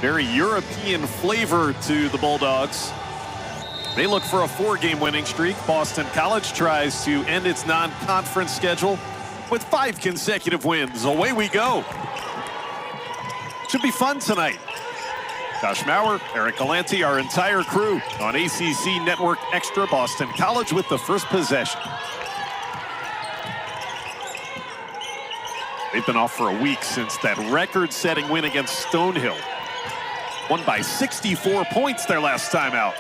Very European flavor to the Bulldogs. They look for a 4-game winning streak. Boston College tries to end its non-conference schedule with 5 consecutive wins. Away we go. Should be fun tonight. Josh Maurer, Eric Galanti, our entire crew on ACC Network Extra. Boston College with the first possession. They've been off for a week since that record-setting win against Stonehill. Won by 64 points their last time out.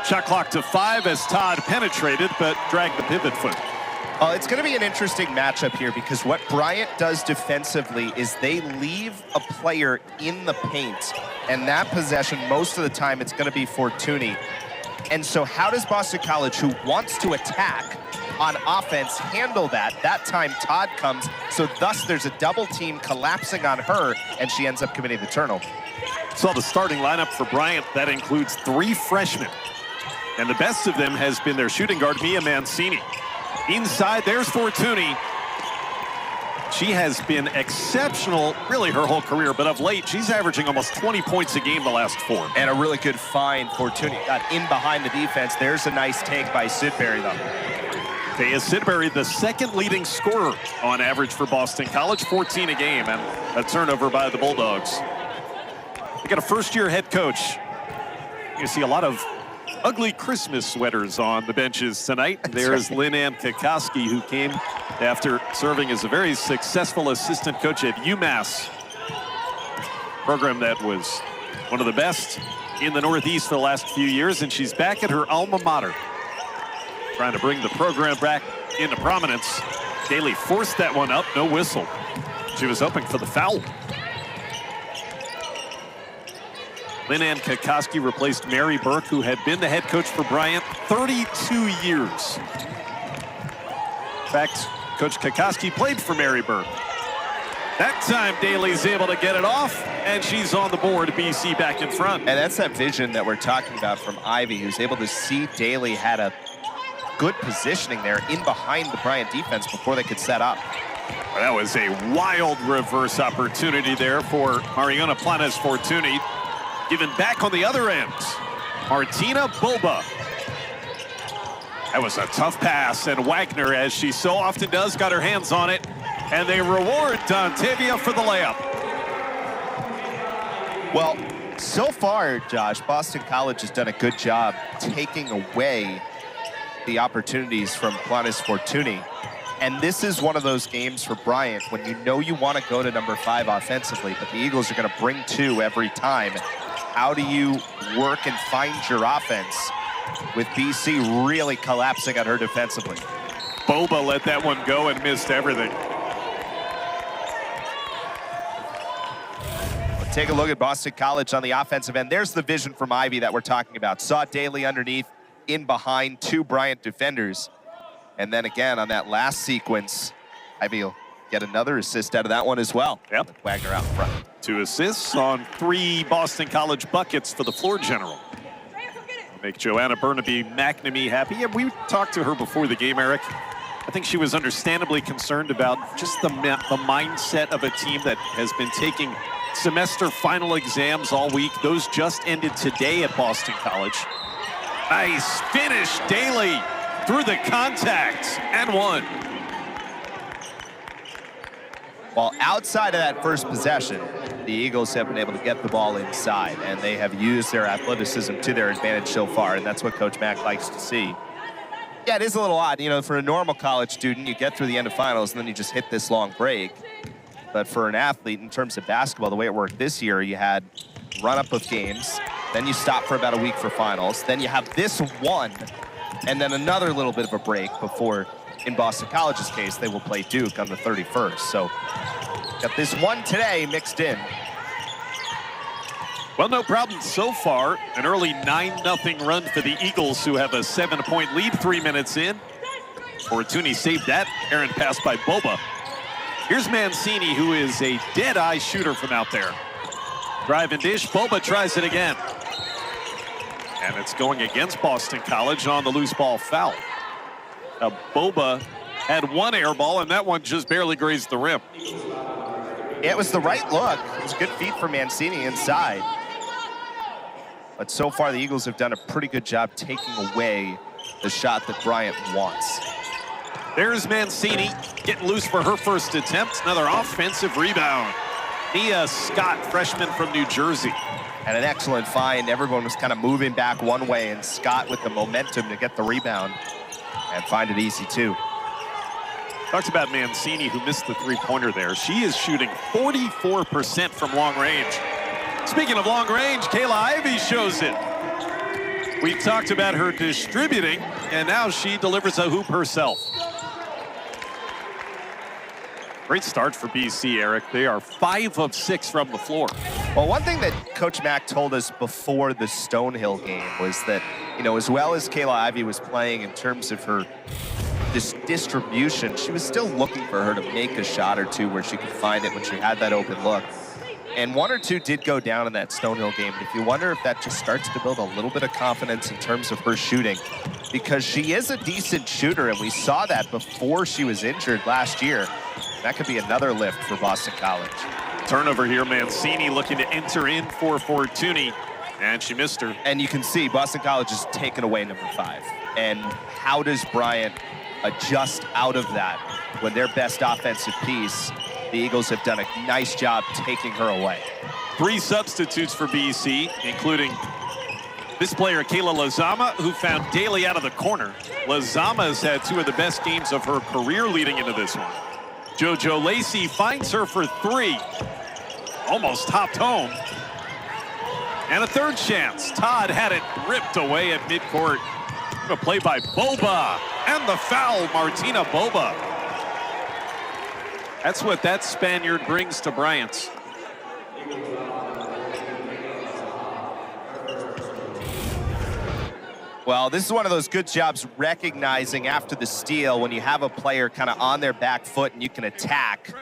Shot clock to 5 as Todd penetrated, but dragged the pivot foot. It's going to be an interesting matchup here because what Bryant does defensively is they leave a player in the paint, and that possession, most of the time, it's going to be Fortuny. And so how does Boston College, who wants to attack on offense, handle that? That time Todd comes, so thus there's a double team collapsing on her, and she ends up committing the turnover. Saw the starting lineup for Bryant. That includes 3 freshmen. And the best of them has been their shooting guard, Mia Mancini. Inside, there's Fortuny. She has been exceptional, really, her whole career, but of late, she's averaging almost 20 points a game the last 4. And a really good find. Fortuny got in behind the defense. There's a nice take by Sidbury, though. Thea Sidbury, the 2nd leading scorer on average for Boston College, 14 a game, and a turnover by the Bulldogs. They got a first-year head coach. You see a lot of ugly Christmas sweaters on the benches tonight. There's Lynn Ann Kokoski, who came after serving as a very successful assistant coach at UMass. Program that was one of the best in the Northeast for the last few years, and she's back at her alma mater, trying to bring the program back into prominence. Daley forced that one up, no whistle. She was hoping for the foul. Lynn Ann Kokoski replaced Mary Burke, who had been the head coach for Bryant 32 years. In fact, Coach Kokoski played for Mary Burke. That time, Daley's able to get it off, and she's on the board. BC back in front. And that's that vision that we're talking about from Ivy, who's able to see Daley had a good positioning there in behind the Bryant defense before they could set up. That was a wild reverse opportunity there for Mariana Planes Fortuny. Given back on the other end, Martina Boba. That was a tough pass, and Wagner, as she so often does, got her hands on it, and they reward Dontavia for the layup. Well, so far, Josh, Boston College has done a good job taking away the opportunities from Planes Fortuny. And this is one of those games for Bryant when you know you want to go to number 5 offensively, but the Eagles are going to bring 2 every time. How do you work and find your offense with BC really collapsing on her defensively? Boba let that one go and missed everything. Let's take a look at Boston College on the offensive end. There's the vision from Ivy that we're talking about. Saw Daley underneath, in behind 2 Bryant defenders. And then again on that last sequence, Ivy will get another assist out of that one as well. Yep. With Wagner out in front. 2 assists on 3 Boston College buckets for the floor general. Make Joanna Burnaby McNamee happy. And we talked to her before the game, Eric. I think she was understandably concerned about just the mindset of a team that has been taking semester final exams all week. Those just ended today at Boston College. Nice finish, Daley through the contact and 1. Well, outside of that first possession, the Eagles have been able to get the ball inside, and they have used their athleticism to their advantage so far, and that's what Coach Mack likes to see. Yeah, it is a little odd. You know, for a normal college student, you get through the end of finals, and then you just hit this long break. But for an athlete, in terms of basketball, the way it worked this year, you had run-up of games, then you stop for about a week for finals, then you have this one, and then another little bit of a break before, in Boston College's case, they will play Duke on the 31st. So got this one today mixed in. Well, no problem so far. An early 9-0 run for the Eagles, who have a 7-point lead 3 minutes in. Fortuny saved that errant pass by Boba. Here's Mancini, who is a dead-eye shooter from out there. Drive and dish. Boba tries it again. And it's going against Boston College on the loose ball foul. Now, Boba had 1 air ball, and that one just barely grazed the rim. It was the right look. It was a good feed for Mancini inside. But so far, the Eagles have done a pretty good job taking away the shot that Bryant wants. There's Mancini getting loose for her first attempt. Another offensive rebound. Nia Scott, freshman from New Jersey. And an excellent find. Everyone was kind of moving back one way, and Scott with the momentum to get the rebound and find it easy, too. Talked about Mancini, who missed the three-pointer there. She is shooting 44% from long range. Speaking of long range, Kayla Ivey shows it. We talked about her distributing, and now she delivers a hoop herself. Great start for BC, Eric. They are 5 of 6 from the floor. Well, one thing that Coach Mack told us before the Stonehill game was that, you know, as well as Kayla Ivey was playing in terms of her distribution, she was still looking for her to make a shot or two where she could find it when she had that open look. And 1 or 2 did go down in that Stonehill game. But if you wonder if that just starts to build a little bit of confidence in terms of her shooting, because she is a decent shooter, and we saw that before she was injured last year. That could be another lift for Boston College. Turnover here, Mancini looking to enter in for Fortuny, and she missed her. And you can see Boston College has taken away number 5. And how does Bryant adjust out of that when their best offensive piece, the Eagles have done a nice job taking her away? 3 substitutes for BC, including this player, Kayla Lazama, who found Daley out of the corner. Lazama has had 2 of the best games of her career leading into this one. JoJo Lacey finds her for 3. Almost topped home. And a third chance. Todd had it ripped away at midcourt. A play by Boba. And the foul, Martina Boba. That's what that Spaniard brings to Bryant. Well, this is one of those good jobs recognizing after the steal when you have a player kind of on their back foot and you can attack.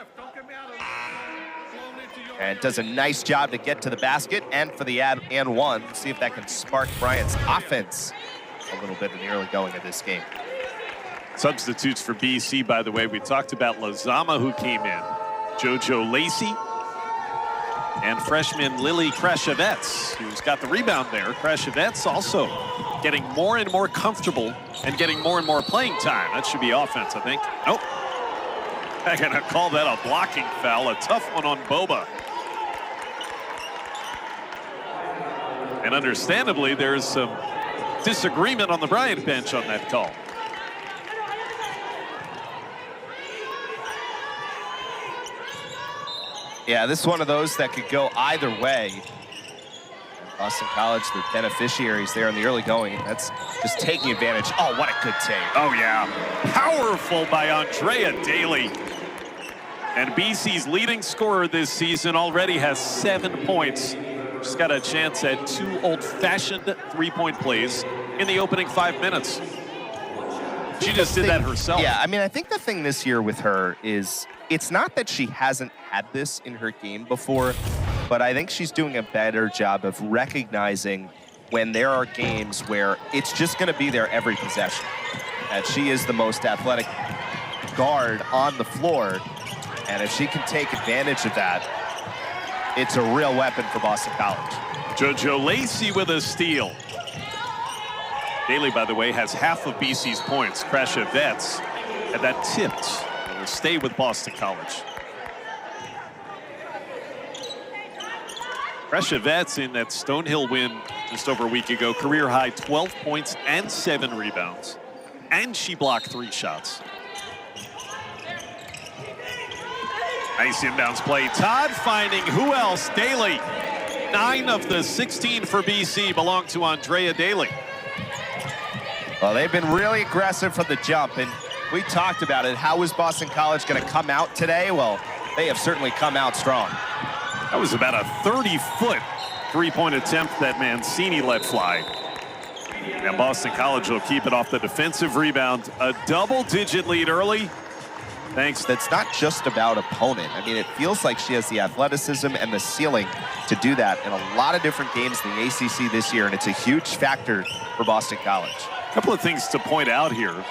And does a nice job to get to the basket and for the and one. See if that can spark Bryant's offense a little bit in the early going of this game. Substitutes for BC, by the way. We talked about Lazama, who came in. JoJo Lacey and freshman Lily Krashevetz, who's got the rebound there. Krashevetz also getting more and more comfortable and getting more and more playing time. That should be offense, I think. Nope. I'm going to call that a blocking foul. A tough one on Boba. And understandably, there's some disagreement on the Bryant bench on that call. Yeah, this is one of those that could go either way. Boston College, the beneficiaries there in the early going. That's just taking advantage. Oh, what a good take. Oh, yeah. Powerful by Andrea Daley. And BC's leading scorer this season already has 7 points. She's got a chance at 2 old-fashioned three-point plays in the opening 5 minutes. She just did that herself. Yeah, I mean, I think the thing this year with her is it's not that she hasn't had this in her game before, but I think she's doing a better job of recognizing when there are games where it's just going to be there every possession. And she is the most athletic guard on the floor, and if she can take advantage of that, it's a real weapon for Boston College. JoJo Lacey with a steal. Daley, by the way, has half of BC's points. Krashevetz had that tipped. And will stay with Boston College. Krashevetz in that Stonehill win just over a week ago. Career high 12 points and 7 rebounds. And she blocked 3 shots. Nice inbounds play. Todd finding who else? Daley. 9 of the 16 for BC belong to Andrea Daley. Well, they've been really aggressive from the jump, and we talked about it. How is Boston College going to come out today? Well, they have certainly come out strong. That was about a 30-foot three-point attempt that Mancini let fly. And Boston College will keep it off the defensive rebound. A double-digit lead early. Thanks. That's not just about opponent. I mean, it feels like she has the athleticism and the ceiling to do that in a lot of different games in the ACC this year, and it's a huge factor for Boston College. A couple of things to point out here.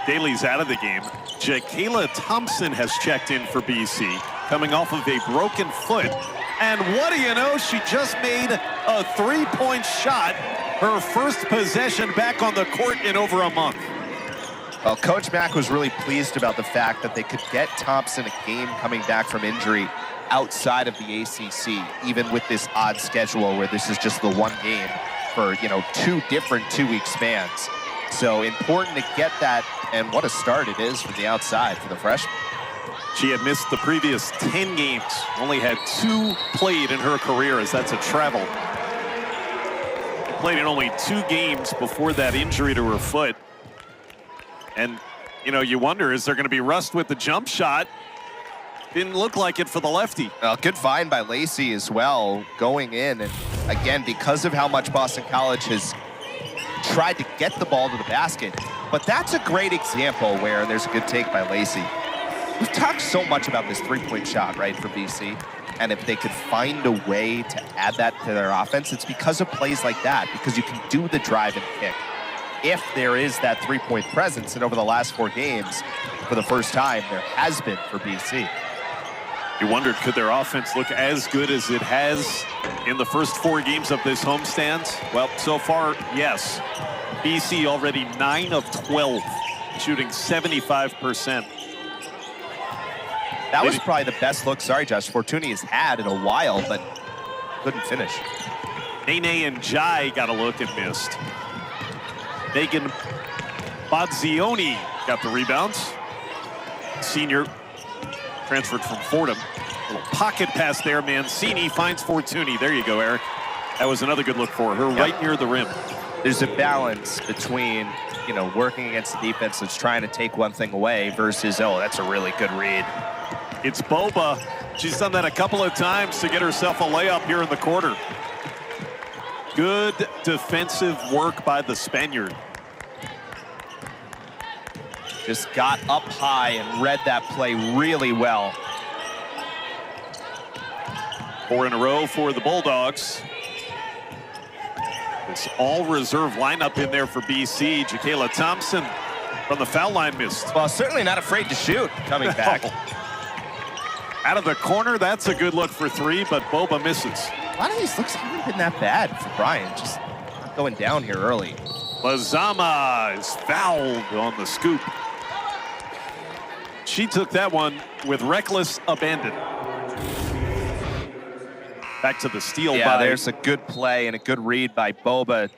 Daley's out of the game. Jakayla Thompson has checked in for BC. coming off of a broken foot. And what do you know? She just made a three-point shot. Her first possession back on the court in over a month. Well, Coach Mack was really pleased about the fact that they could get Thompson a game coming back from injury outside of the ACC, even with this odd schedule where this is just the one game for, you know, 2 different 2-week spans. So important to get that, and what a start it is from the outside for the freshman. She had missed the previous 10 games, only had 2 played in her career, as that's a travel. Played in only 2 games before that injury to her foot. And, you know, you wonder, is there going to be rust with the jump shot? Didn't look like it for the lefty. Good find by Lacey as well, going in. And again, because of how much Boston College has tried to get the ball to the basket. But that's a great example where there's a good take by Lacey. We've talked so much about this three-point shot, right, for BC. And if they could find a way to add that to their offense, it's because of plays like that, because you can do the drive and kick. If there is that three-point presence, and over the last 4 games, for the first time, there has been for BC. You wondered, could their offense look as good as it has in the first 4 games of this homestand? Well, so far, yes. BC already 9 of 12, shooting 75%. That was probably the best look, sorry, Josh, Fortuny has had in a while, but couldn't finish. Nene and Jai got a look and missed. Megan Bodzioni got the rebounds. Senior transferred from Fordham. Little pocket pass there. Mancini finds Fortuny. There you go, Eric. That was another good look for her, right near the rim. There's a balance between, you know, working against the defense that's trying to take one thing away versus, oh, that's a really good read. It's Boba. She's done that a couple of times to get herself a layup here in the quarter. Good defensive work by the Spaniard. Just got up high and read that play really well. 4 in a row for the Bulldogs. This all-reserve lineup in there for BC. Ja'Kayla Thompson from the foul line missed. Well, certainly not afraid to shoot coming back. Out of the corner, that's a good look for 3, but Boba misses. A lot of these looks haven't been that bad for Bryant, just going down here early. Lazama is fouled on the scoop. She took that one with reckless abandon. Back to the steal. Yeah, there's a good play and a good read by Boba.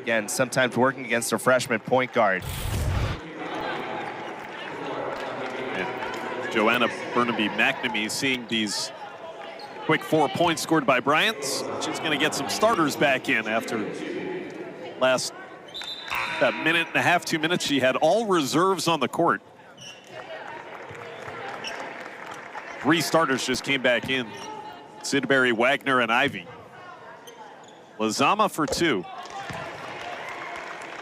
Again, sometimes working against a freshman point guard. And Joanna Burnaby-McNamee seeing these quick 4 points scored by Bryant. She's going to get some starters back in after last minute and a half, 2 minutes. She had all reserves on the court. 3 starters just came back in. Sidbury, Wagner, and Ivy. Lazama for 2.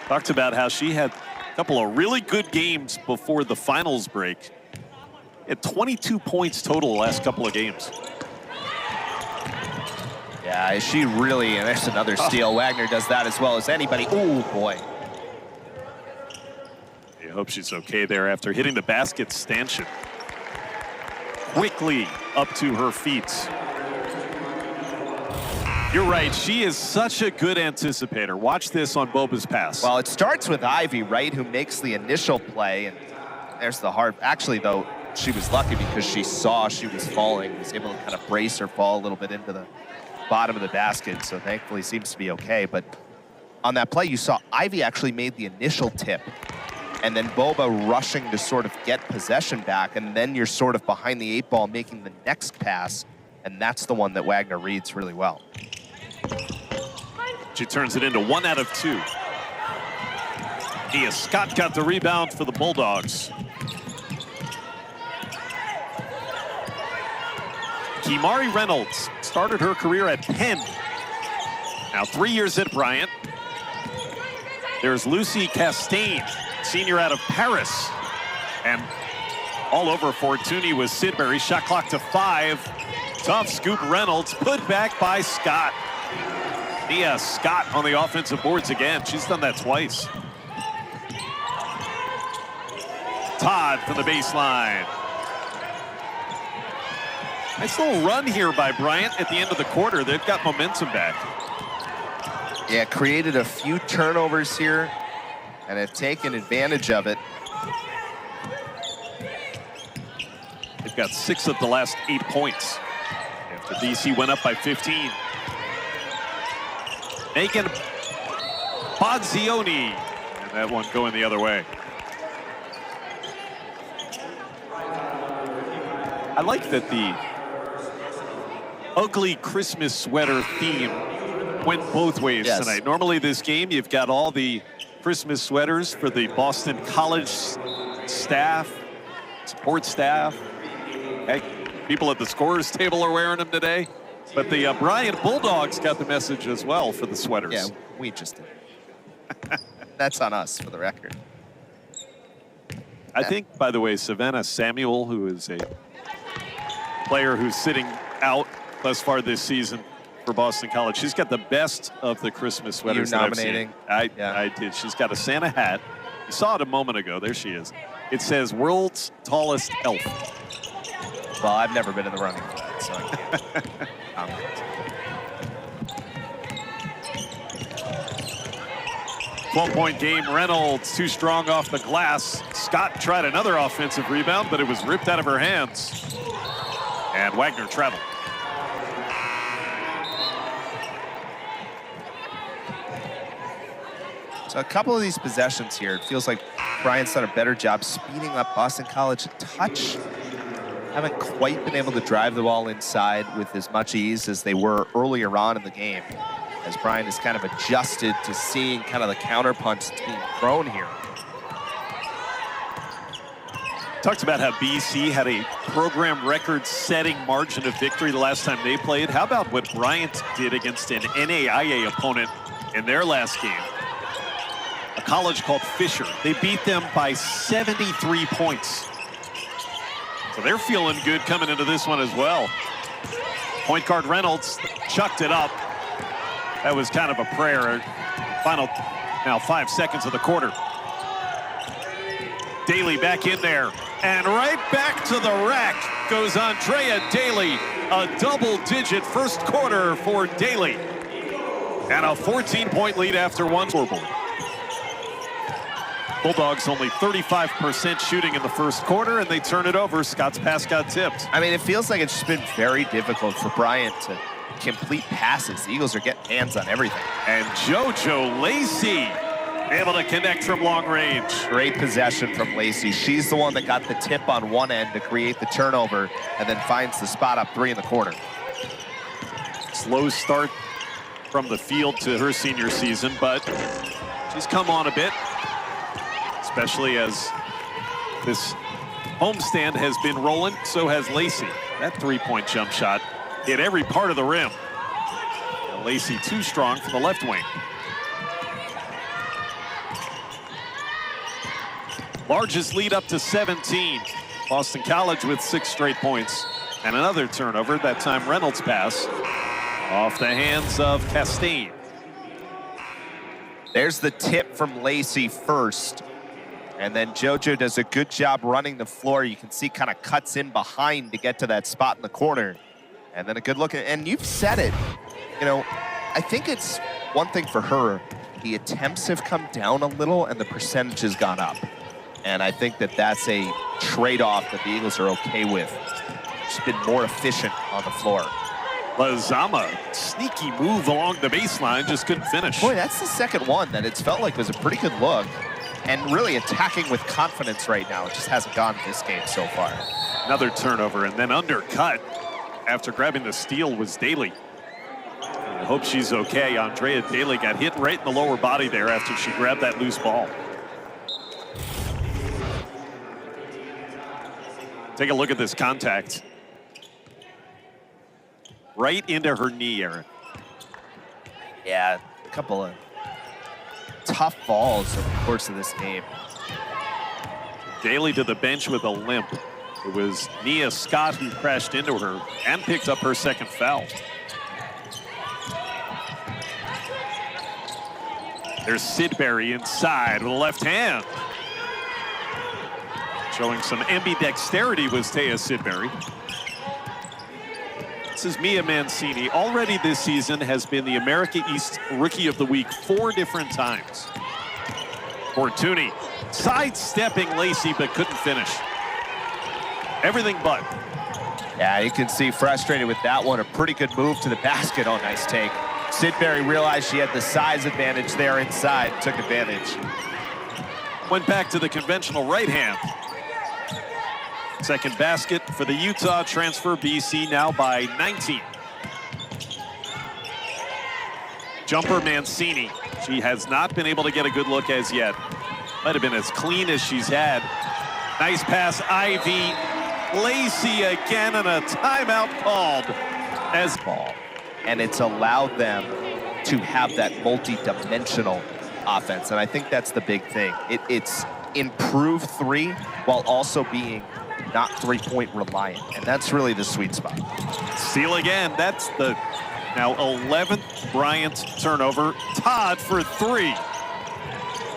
Talked about how she had a couple of really good games before the finals break. Had 22 points total the last couple of games. Yeah, she really, and there's another steal. Wagner does that as well as anybody. Oh, boy. I hope she's okay there after hitting the basket stanchion. Quickly up to her feet. You're right, she is such a good anticipator. Watch this on Boba's pass. Well, it starts with Ivy, right, who makes the initial play, and there's the hard. Actually, though, she was lucky because she saw she was falling, was able to kind of brace her fall a little bit into the bottom of the basket, so thankfully seems to be okay. But on that play, you saw Ivy actually made the initial tip, and then Boba rushing to sort of get possession back, and then you're sort of behind the 8 ball making the next pass, and that's the one that Wagner reads really well. She turns it into 1 out of 2. Nia Scott got the rebound for the Bulldogs. Kimari Reynolds started her career at Penn. Now 3 years at Bryant. There's Lucy Castaigne, senior out of Paris. And all over Fortuny was Sidbury. Shot clock to 5. Tough scoop Reynolds, put back by Scott. Nia Scott on the offensive boards again. She's done that twice. Todd from the baseline. Nice little run here by Bryant at the end of the quarter. They've got momentum back. Yeah, created a few turnovers here and have taken advantage of it. They've got 6 of the last 8 points after DC went up by 15. Megan Bozzioni, and that one going the other way. I like that the ugly Christmas sweater theme went both ways tonight. Normally this game, you've got all the Christmas sweaters for the Boston College staff, support staff. Heck, people at the scorer's table are wearing them today. But the Bryant Bulldogs got the message as well for the sweaters. Yeah, we just did. That's on us, for the record. I think, by the way, Savannah Samuel, who is a player who's sitting out thus far this season for Boston College, she's got the best of the Christmas sweaters that I've seen. I did. She's got a Santa hat. You saw it a moment ago. There she is. It says "World's Tallest Elf." Well, I've never been in the running for that, so I can't comment. 12-point game. Reynolds too strong off the glass. Scott tried another offensive rebound, but it was ripped out of her hands. And Wagner traveled. So a couple of these possessions here, it feels like Bryant's done a better job speeding up Boston College a touch. Haven't quite been able to drive the ball inside with as much ease as they were earlier on in the game, as Bryant has kind of adjusted to seeing kind of the counterpunch that's being thrown here. Talked about how BC had a program record-setting margin of victory the last time they played. How about what Bryant did against an NAIA opponent in their last game? A college called Fisher. They beat them by 73 points. So they're feeling good coming into this one as well. Point guard Reynolds chucked it up. That was kind of a prayer. Final now 5 seconds of the quarter. Daley back in there. And right back to the rack goes Andrea Daley. A double-digit first quarter for Daley. And a 14-point lead after one scoreboard. Bulldogs only 35% shooting in the first quarter, and they turn it over. Scott's pass got tipped. I mean, it feels like it's just been very difficult for Bryant to complete passes. The Eagles are getting hands on everything. And JoJo Lacey able to connect from long range. Great possession from Lacey. She's the one that got the tip on one end to create the turnover and then finds the spot up 3 in the corner. Slow start from the field to her senior season, but she's come on a bit, especially as this homestand has been rolling. So has Lacey. That 3-point jump shot hit every part of the rim. And Lacey too strong from the left wing. Largest lead up to 17. Boston College with 6 straight points. And another turnover, that time Reynolds' pass off the hands of Castaigne. There's the tip from Lacey first. And then JoJo does a good job running the floor. You can see kind of cuts in behind to get to that spot in the corner. And then a good look at, and you've said it, you know, I think it's one thing for her. The attempts have come down a little and the percentage has gone up. And I think that that's a trade-off that the Eagles are okay with. She's been more efficient on the floor. Lazama, sneaky move along the baseline, just couldn't finish. Boy, that's the second one that it's felt like was a pretty good look. And really attacking with confidence right now. It just hasn't gone this game so far. Another turnover and then undercut after grabbing the steal was Daley. I hope she's okay. Andrea Daley got hit right in the lower body there after she grabbed that loose ball. Take a look at this contact. Right into her knee, Aaron. Yeah, a couple of tough balls over the course of this game. Daley to the bench with a limp. It was Nia Scott who crashed into her and picked up her second foul. There's Sidbury inside with a left hand. Showing some ambidexterity was Taya Sidbury. This is Mia Mancini. Already this season has been the America East Rookie of the Week 4 different times. Fortuny sidestepping Lacey, but couldn't finish. Everything but. Yeah, you can see frustrated with that one. A pretty good move to the basket. Oh, nice take. Sidbury realized she had the size advantage there inside, took advantage. Went back to the conventional right hand. Second basket for the Utah transfer. BC now by 19. Jumper Mancini. She has not been able to get a good look as yet. Might have been as clean as she's had. Nice pass, Ivy. Lacey again, and a timeout called as ball. And it's allowed them to have that multi-dimensional offense. And I think that's the big thing. It's improved three while also being not three-point reliant. And that's really the sweet spot. Steal again. That's the now 11th Bryant turnover. Todd for three.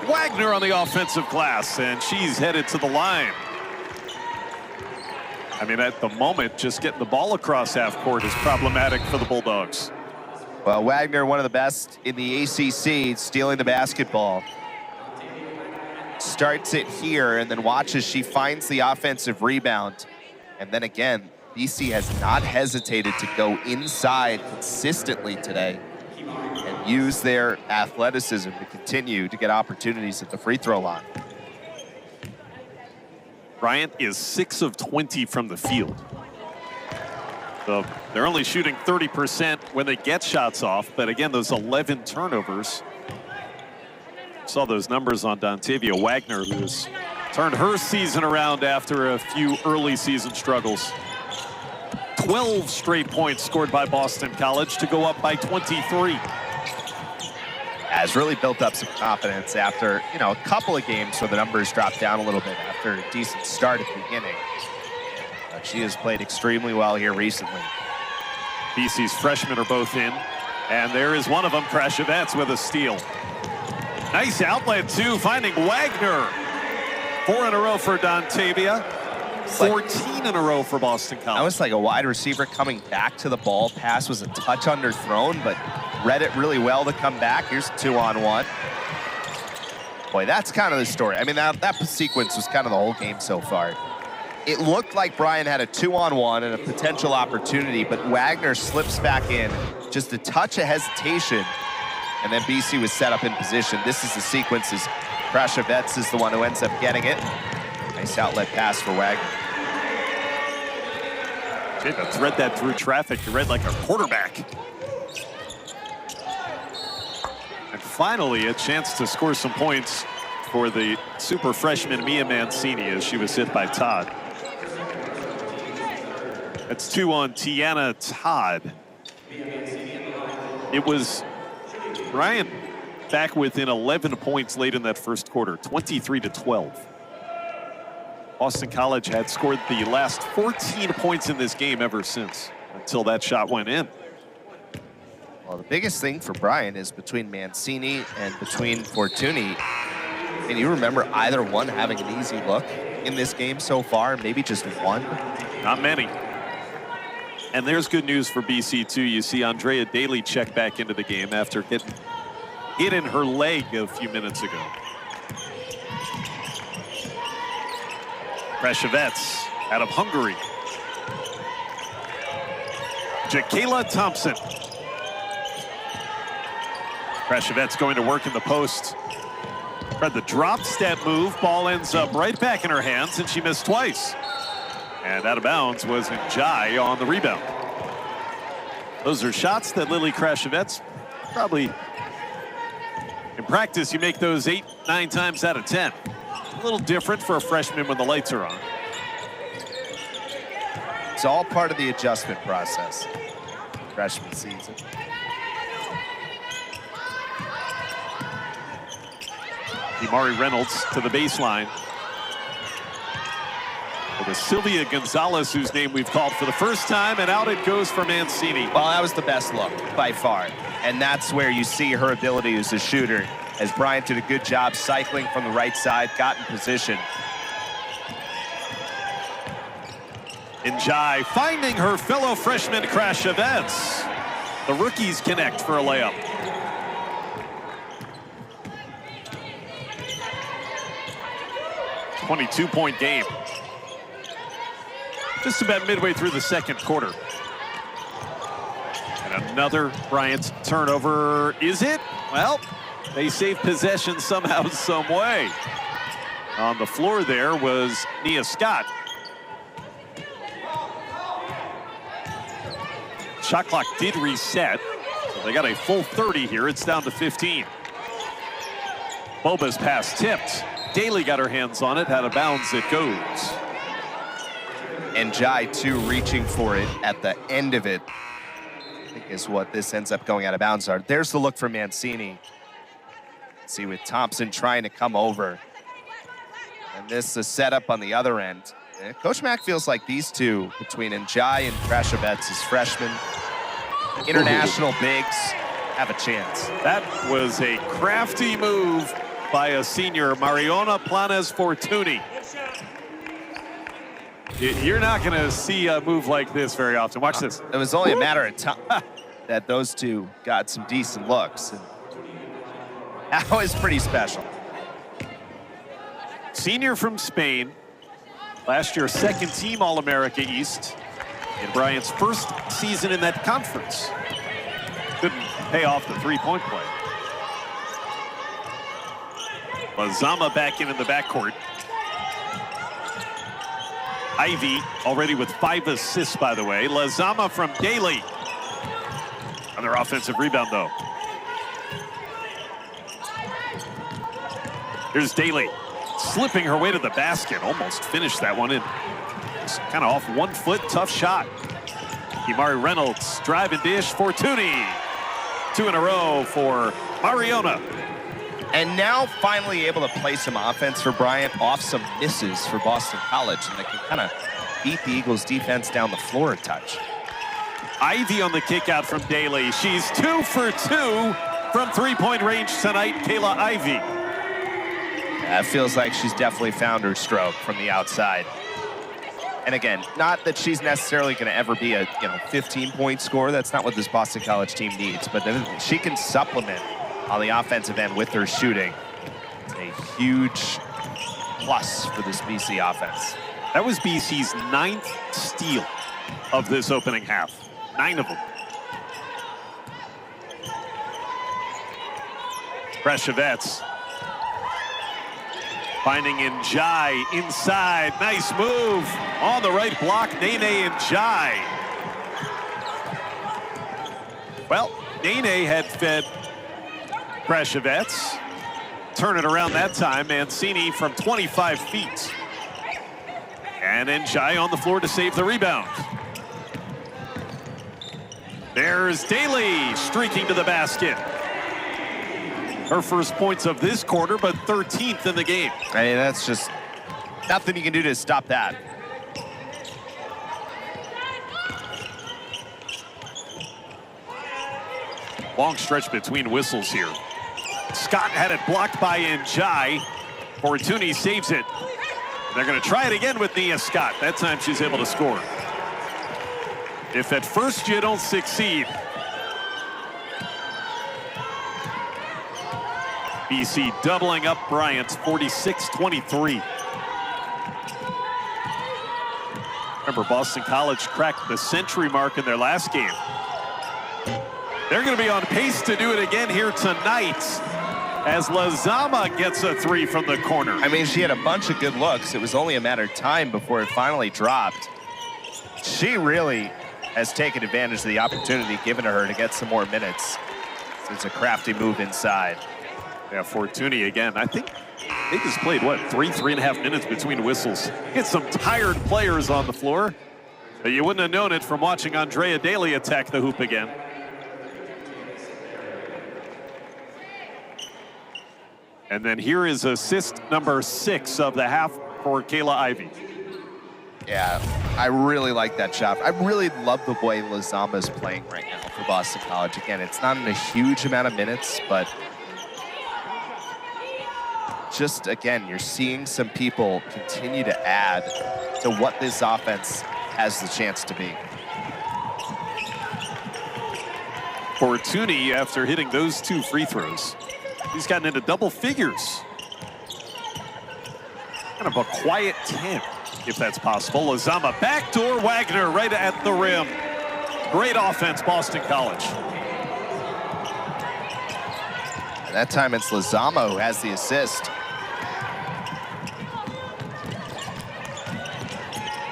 Wagner on the offensive glass, and she's headed to the line. I mean, at the moment, just getting the ball across half court is problematic for the Bulldogs. Well, Wagner, one of the best in the ACC, stealing the basketball. Starts it here, and then watches she finds the offensive rebound. And then again, BC has not hesitated to go inside consistently today and use their athleticism to continue to get opportunities at the free throw line. Bryant is 6 of 20 from the field. So they're only shooting 30% when they get shots off, but again, those 11 turnovers. Saw those numbers on Dontavia Wagner, who has turned her season around after a few early season struggles. 12 straight points scored by Boston College to go up by 23. Has really built up some confidence after, a couple of games where the numbers dropped down a little bit after a decent start at the beginning. But she has played extremely well here recently. BC's freshmen are both in, and there is one of them, Krashovets, with a steal. Nice outlet, too, finding Wagner. 4 in a row for Dontavia. 14 in a row for Boston College. That was like a wide receiver coming back to the ball. Pass was a touch underthrown, but read it really well to come back. Here's 2-on-1. Boy, that's kind of the story. I mean, that sequence was kind of the whole game so far. It looked like Bryant had a 2-on-1 and a potential opportunity, but Wagner slips back in. Just a touch of hesitation, and then BC was set up in position. This is the sequence as Krashovets is the one who ends up getting it. Nice outlet pass for Wagner. She had to thread that through traffic. You read like a quarterback. And finally, a chance to score some points for the super freshman Mia Mancini as she was hit by Todd. That's 2 on Tiana Todd. It was Bryant back within 11 points late in that first quarter, 23-12. Boston College had scored the last 14 points in this game ever since, until that shot went in. Well, the biggest thing for Bryant is between Mancini and between Fortuny. And you remember either one having an easy look in this game so far, maybe just one? Not many. And there's good news for BC, too. You see Andrea Daley check back into the game after getting hit in her leg a few minutes ago. Krashovets out of Hungary. Jakayla Thompson. Krashovets going to work in the post. Tried the drop step move. Ball ends up right back in her hands, and she missed twice. And out of bounds was Njai on the rebound. Those are shots that Lily Krashovets probably, in practice, you make those 8, 9 times out of 10. A little different for a freshman when the lights are on. It's all part of the adjustment process. Freshman season. Imari Reynolds to the baseline. It was Sylvia Gonzalez, whose name we've called for the first time, and out it goes for Mancini. Well, that was the best look by far. And that's where you see her ability as a shooter, as Bryant did a good job cycling from the right side, got in position. Njai finding her fellow freshman Krashovets. The rookies connect for a layup. .22 game. Just about midway through the second quarter. And another Bryant turnover. Is it? Well, they save possession somehow, some way. On the floor there was Nia Scott. Shot clock did reset. So they got a full 30 here. It's down to 15. Boba's pass tipped. Daley got her hands on it. Out of bounds it goes. And Jai, too, reaching for it at the end of it, I think is what this ends up going out of bounds are. There's the look for Mancini. See, with Thompson trying to come over. And this is a setup on the other end. And Coach Mack feels like these two, between Njai and Krashovets, as freshmen, international bigs, have a chance. That was a crafty move by a senior, Mariona Planes Fortuny. You're not going to see a move like this very often. Watch this. It was only a matter of time that those two got some decent looks. And that was pretty special. Senior from Spain. Last year, second team All-America East. In Bryant's first season in that conference. Couldn't pay off the three-point play. Lazama back in the backcourt. Ivy already with 5 assists, by the way. Lazama from Daley. Another offensive rebound, though. Here's Daley slipping her way to the basket. Almost finished that one in. Just kind of off 1 foot, tough shot. Imari Reynolds, drive and dish, Fortuny. 2 in a row for Mariona. And now finally able to play some offense for Bryant off some misses for Boston College. And they can kind of beat the Eagles defense down the floor a touch. Ivy on the kick out from Daley. She's 2 for 2 from three-point range tonight, Kayla Ivy. Yeah, it feels like she's definitely found her stroke from the outside. And again, not that she's necessarily going to ever be a 15-point scorer. That's not what this Boston College team needs. But then she can supplement on the offensive end with her shooting. It's a huge plus for this BC offense. That was BC's 9th steal of this opening half. 9 of them. Krashovets finding Njai inside. Nice move on the right block. Nene Njai. Well, Nene had fed Krashovets. Turn it around that time. Mancini from 25 feet. And Njai on the floor to save the rebound. There's Daley streaking to the basket. Her first points of this quarter, but 13th in the game. I mean, that's just nothing you can do to stop that. Long stretch between whistles here. Scott had it blocked by Njai. Fortuny saves it. They're going to try it again with Nia Scott. That time she's able to score. If at first you don't succeed. BC doubling up Bryant, 46-23. Remember, Boston College cracked the century mark in their last game. They're going to be on pace to do it again here tonight as Lazama gets a 3 from the corner. I mean, she had a bunch of good looks. It was only a matter of time before it finally dropped. She really has taken advantage of the opportunity given to her to get some more minutes. It's a crafty move inside. Yeah, Fortuny again. I think they just played, what, 3.5 minutes between whistles. Get some tired players on the floor. But you wouldn't have known it from watching Andrea Daley attack the hoop again. And then here is assist number 6 of the half for Kayla Ivy. Yeah, I really like that shot. I really love the way Lazama is playing right now for Boston College. Again, it's not in a huge amount of minutes, but just, again, you're seeing some people continue to add to what this offense has the chance to be. Fortuny, after hitting those 2 free throws, he's gotten into double figures. Kind of a quiet 10, if that's possible. Lozama, backdoor Wagner right at the rim. Great offense, Boston College. And that time it's Lozama who has the assist.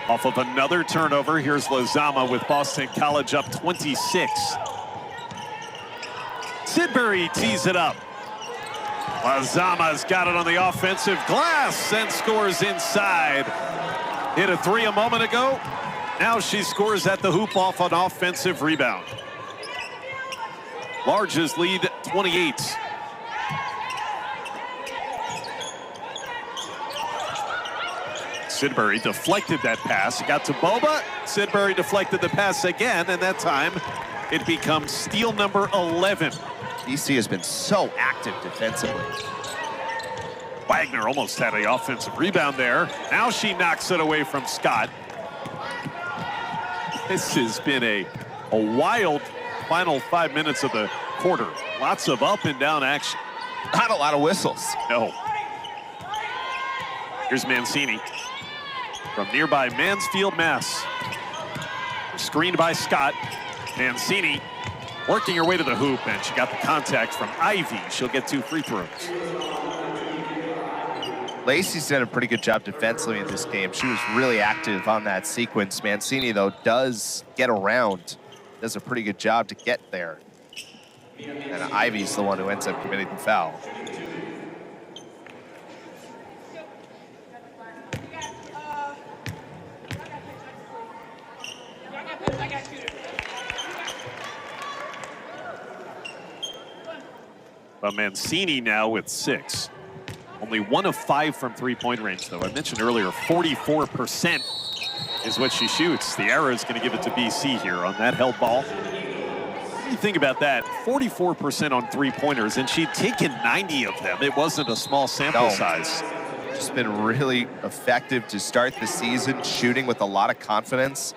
Off of another turnover, here's Lozama with Boston College up 26. Sidbury tees it up. Lozama's got it on the offensive glass and scores inside. Hit a 3 a moment ago. Now she scores at the hoop off an offensive rebound. Larges lead 28. Sidbury deflected that pass. It got to Boba. Sidbury deflected the pass again, and that time it becomes steal number 11. BC has been so active defensively. Wagner almost had an offensive rebound there. Now she knocks it away from Scott. This has been a wild final 5 minutes of the quarter. Lots of up and down action. Not a lot of whistles. No. Here's Mancini from nearby Mansfield, Mass. Screened by Scott. Mancini working her way to the hoop, and she got the contact from Ivy. She'll get 2 free throws. Lacey's done a pretty good job defensively in this game. She was really active on that sequence. Mancini, though, does get around, does a pretty good job to get there. And Ivy's the one who ends up committing the foul. But Mancini now with 6. Only 1 of 5 from 3-point range, though. I mentioned earlier, 44% is what she shoots. The arrow is going to give it to BC here on that held ball. What do you think about that? 44% on 3-pointers, and she'd taken 90 of them. It wasn't a small sample size. Just been really effective to start the season, shooting with a lot of confidence.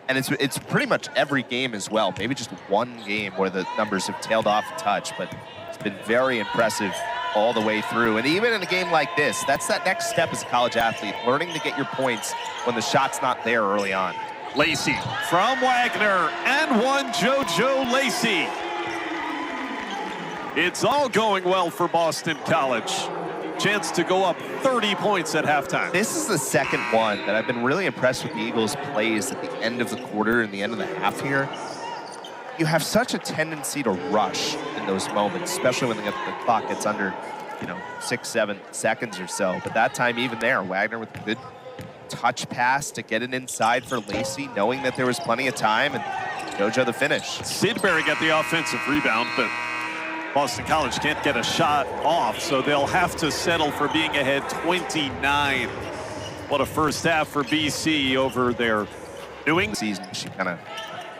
And it's pretty much every game as well. Maybe just one game where the numbers have tailed off a touch, but it's been very impressive all the way through. And even in a game like this, that's that next step as a college athlete, learning to get your points when the shot's not there early on. Lacey from Wagner, and one JoJo Lacey. It's all going well for Boston College. Chance to go up 30 points at halftime. This is the second one that I've been really impressed with the Eagles' plays at the end of the quarter and the end of the half here. You have such a tendency to rush in those moments, especially when the clock gets under, 6-7 seconds or so. But that time, even there, Wagner with a good touch pass to get it inside for Lacey, knowing that there was plenty of time, and JoJo the finish. Sidbury got the offensive rebound, but Boston College can't get a shot off, so they'll have to settle for being ahead 29. What a first half for BC over their New England season. She kind of,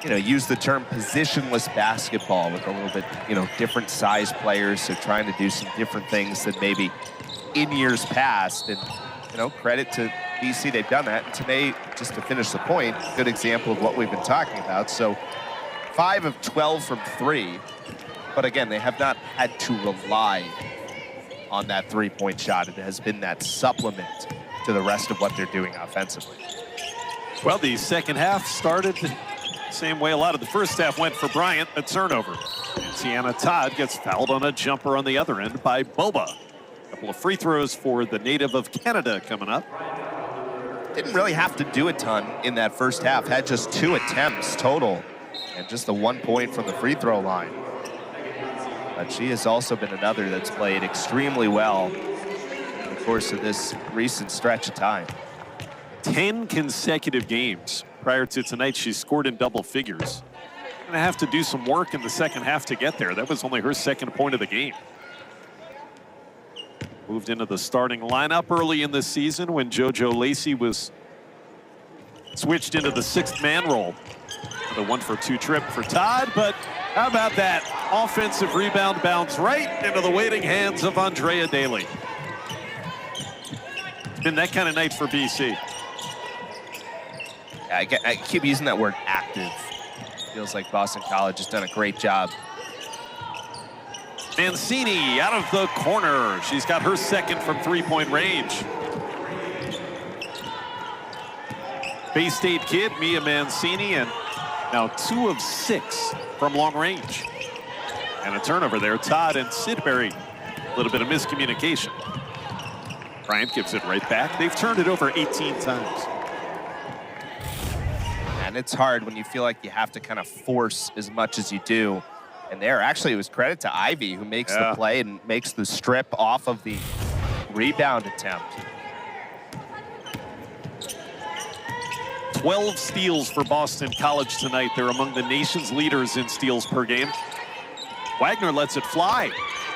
used the term positionless basketball with a little bit, different size players, so trying to do some different things than maybe in years past. And, credit to BC, they've done that. And today, just to finish the point, good example of what we've been talking about. So 5 of 12 from 3. But again, they have not had to rely on that 3-point shot. It has been that supplement to the rest of what they're doing offensively. Well, the second half started the same way a lot of the first half went for Bryant, a turnover. And Tiana Todd gets fouled on a jumper on the other end by Boba. A couple of free throws for the native of Canada coming up. Didn't really have to do a ton in that first half. Had just 2 attempts total and just the 1 point from the free throw line. But she has also been another that's played extremely well in the course of this recent stretch of time. 10 consecutive games. Prior to tonight, she scored in double figures. Going to have to do some work in the second half to get there. That was only her second point of the game. Moved into the starting lineup early in the season when JoJo Lacey was switched into the 6th man role. The 1-for-2 trip for Todd, but how about that? Offensive rebound bounce right into the waiting hands of Andrea Daley. It's been that kind of night for BC. I keep using that word active. Feels like Boston College has done a great job. Mancini out of the corner. She's got her second from three-point range. Bay State kid, Mia Mancini, and now 2 of 6 from long range. And a turnover there. Todd and Sidbury. A little bit of miscommunication. Bryant gives it right back. They've turned it over 18 times. And it's hard when you feel like you have to kind of force as much as you do. And there, actually, it was credit to Ivy, who makes the play and makes the strip off of the rebound attempt. 12 steals for Boston College tonight. They're among the nation's leaders in steals per game. Wagner lets it fly.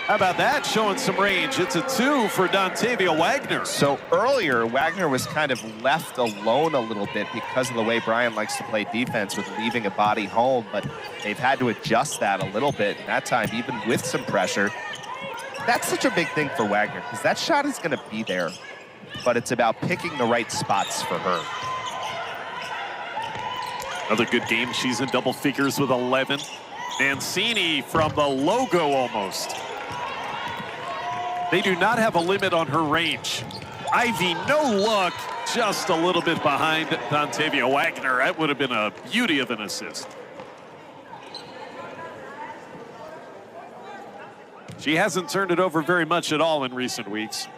How about that? Showing some range. It's a 2 for Dontavia Wagner. So earlier, Wagner was kind of left alone a little bit because of the way Brian likes to play defense with leaving a body home, but they've had to adjust that a little bit. And that time, even with some pressure, that's such a big thing for Wagner because that shot is going to be there, but it's about picking the right spots for her. Another good game. She's in double figures with 11. Mancini from the logo almost. They do not have a limit on her range. Ivy, no look, just a little bit behind Dontavia Wagner. That would have been a beauty of an assist. She hasn't turned it over very much at all in recent weeks.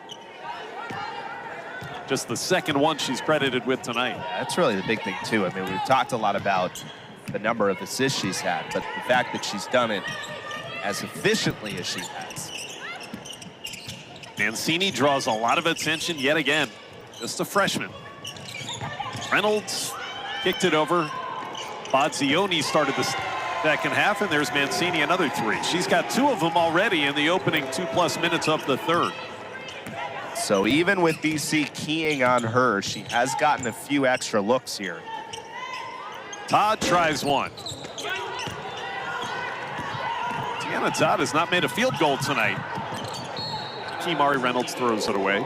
Just the second one she's credited with tonight. Yeah, that's really the big thing, too. I mean, we've talked a lot about the number of assists she's had, but the fact that she's done it as efficiently as she has. Mancini draws a lot of attention yet again. Just a freshman. Reynolds kicked it over. Bozzioni started the second half, and there's Mancini, another 3. She's got 2 of them already in the opening 2+ minutes of the third. So even with BC keying on her, she has gotten a few extra looks here. Todd tries one. Tiana Todd has not made a field goal tonight. Kimari Reynolds throws it away.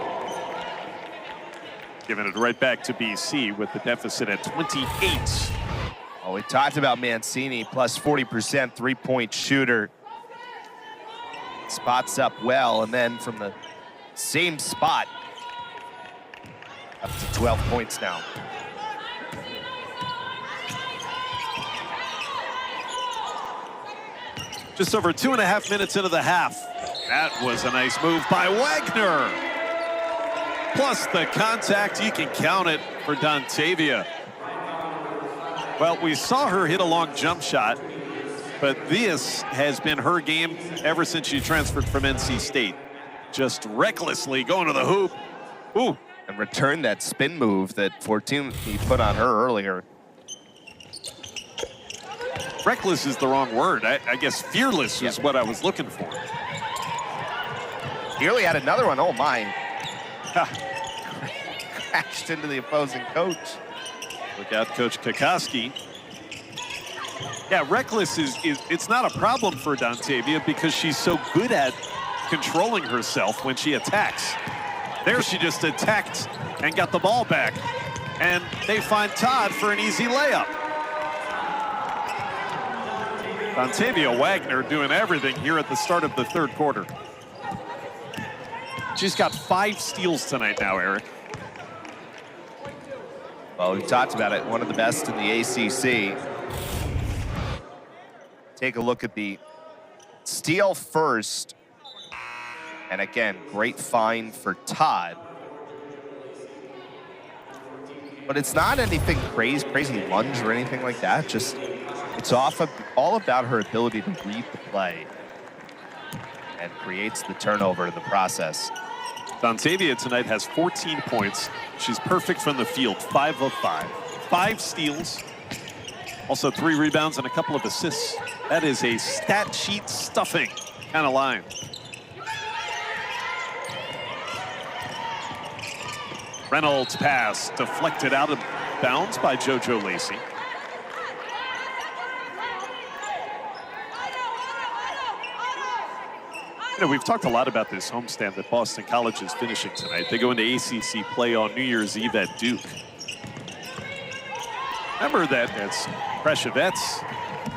Giving it right back to BC with the deficit at 28. Oh, we talked about Mancini, plus 40% three-point shooter. Spots up well, and then from the same spot, up to 12 points now. Just over 2.5 minutes into the half. That was a nice move by Wagner. Plus the contact, you can count it for Dontavia. Well, we saw her hit a long jump shot, but this has been her game ever since she transferred from NC State. Just recklessly going to the hoop. Ooh. And return that spin move that Fortuny put on her earlier. Reckless is the wrong word. I guess fearless is what I was looking for. Nearly had another one. Oh, my. Crashed into the opposing coach. Look out, Coach Kokoski. Yeah, reckless is it's not a problem for Dontavia because she's so good at controlling herself when she attacks. There she just attacked and got the ball back. And they find Todd for an easy layup. Dontavia Wagner doing everything here at the start of the third quarter. She's got 5 steals tonight now, Eric. Well, we talked about it, one of the best in the ACC. Take a look at the steal first. And again, great find for Todd. But it's not anything crazy lunge or anything like that. Just, it's all about her ability to read the play and creates the turnover in the process. Dontavia tonight has 14 points. She's perfect from the field, 5 of 5. 5 steals, also 3 rebounds and a couple of assists. That is a stat sheet stuffing kind of line. Reynolds' pass deflected out of bounds by JoJo Lacey. You know, we've talked a lot about this homestand that Boston College is finishing tonight. They go into ACC play on New Year's Eve at Duke. Remember that's Preshevetz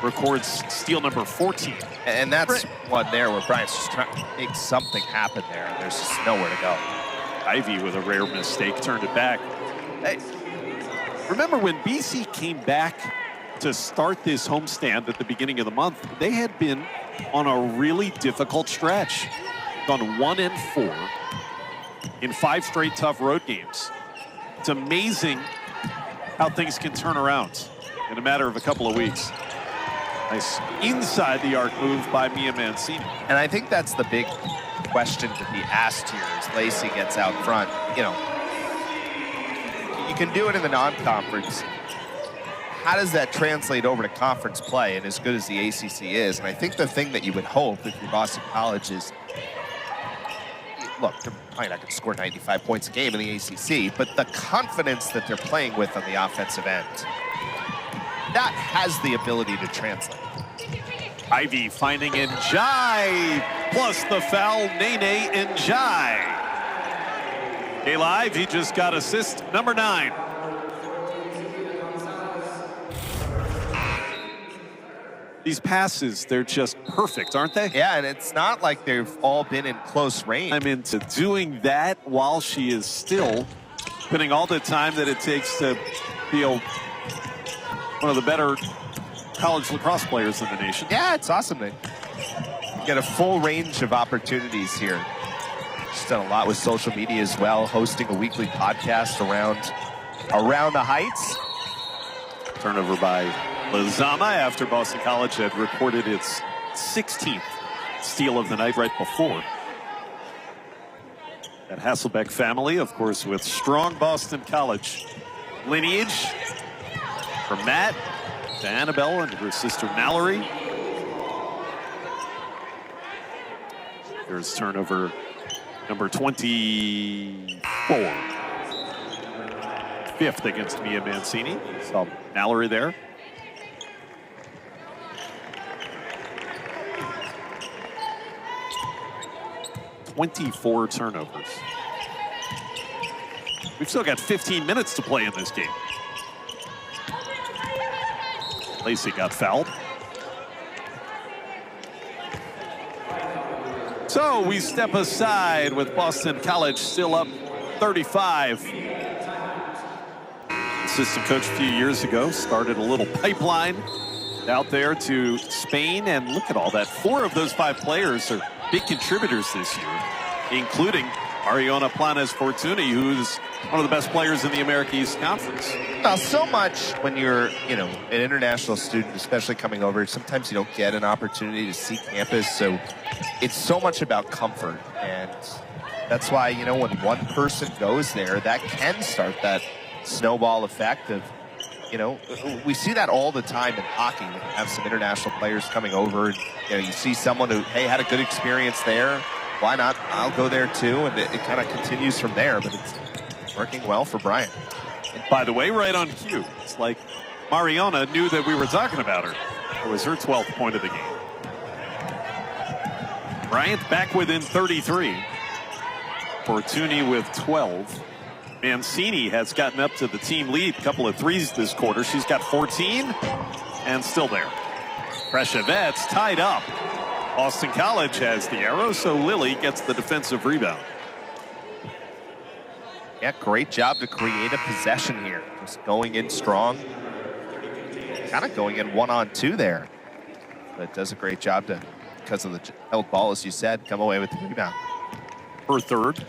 records steal number 14. And that's one there where Bryant's just trying to make something happen there, and there's just nowhere to go. Ivy with a rare mistake turned it back. Hey, remember when BC came back to start this homestand at the beginning of the month, they had been on a really difficult stretch. Gone 1-4 in 5 straight tough road games. It's amazing how things can turn around in a matter of a couple of weeks. Nice inside the arc move by Mia Mancini. And I think that's the big question to be asked here as Lacey gets out front. You know, you can do it in the non-conference. How does that translate over to conference play, and as good as the ACC is? And I think the thing that you would hope if you're Boston College is, look, they're probably not going to score 95 points a game in the ACC, but the confidence that they're playing with on the offensive end, that has the ability to translate. Ivy finding Njai, plus the foul, Nene Njai. Kayla Ivy just got assist number 9. These passes, they're just perfect, aren't they? Yeah, and it's not like they've all been in close range. I'm into doing that while she is still putting all the time that it takes to feel one of the better college lacrosse players in the nation. Yeah, it's awesome. They get a full range of opportunities here. She's done a lot with social media as well, hosting a weekly podcast around the Heights. Turnover by Lizama after Boston College had recorded its 16th steal of the night right before. That Hasselbeck family, of course, with strong Boston College lineage. From Matt to Annabelle and her sister Mallory. There's turnover number 24. 5th against Mia Mancini. Saw Mallory there. "24 turnovers. We've still got 15 minutes to play in this game. Lacey got fouled. So we step aside with Boston College still up 35. Assistant coach a few years ago started a little pipeline out there to Spain, and look at all that. 4 of those 5 players are big contributors this year, including Ariana Planes Fortuny, who's one of the best players in the America East Conference. Now, so much when you're, an international student, especially coming over, sometimes you don't get an opportunity to see campus. So it's so much about comfort. And that's why, when one person goes there, that can start that snowball effect of, we see that all the time in hockey when you have some international players coming over. And, you see someone who, hey, had a good experience there. Why not? I'll go there too. And it kind of continues from there. But it's working well for Bryant. And by the way, right on cue. It's like Mariana knew that we were talking about her. It was her 12th point of the game. Bryant back within 33. Fortuny with 12. Mancini has gotten up to the team lead. A couple of threes this quarter. She's got 14 and still there. Preshevetz tied up. Boston College has the arrow, so Lilly gets the defensive rebound. Yeah, great job to create a possession here. Just going in strong. Kind of going in 1-on-2 there. But does a great job to, because of the held ball, as you said, come away with the rebound. Her third.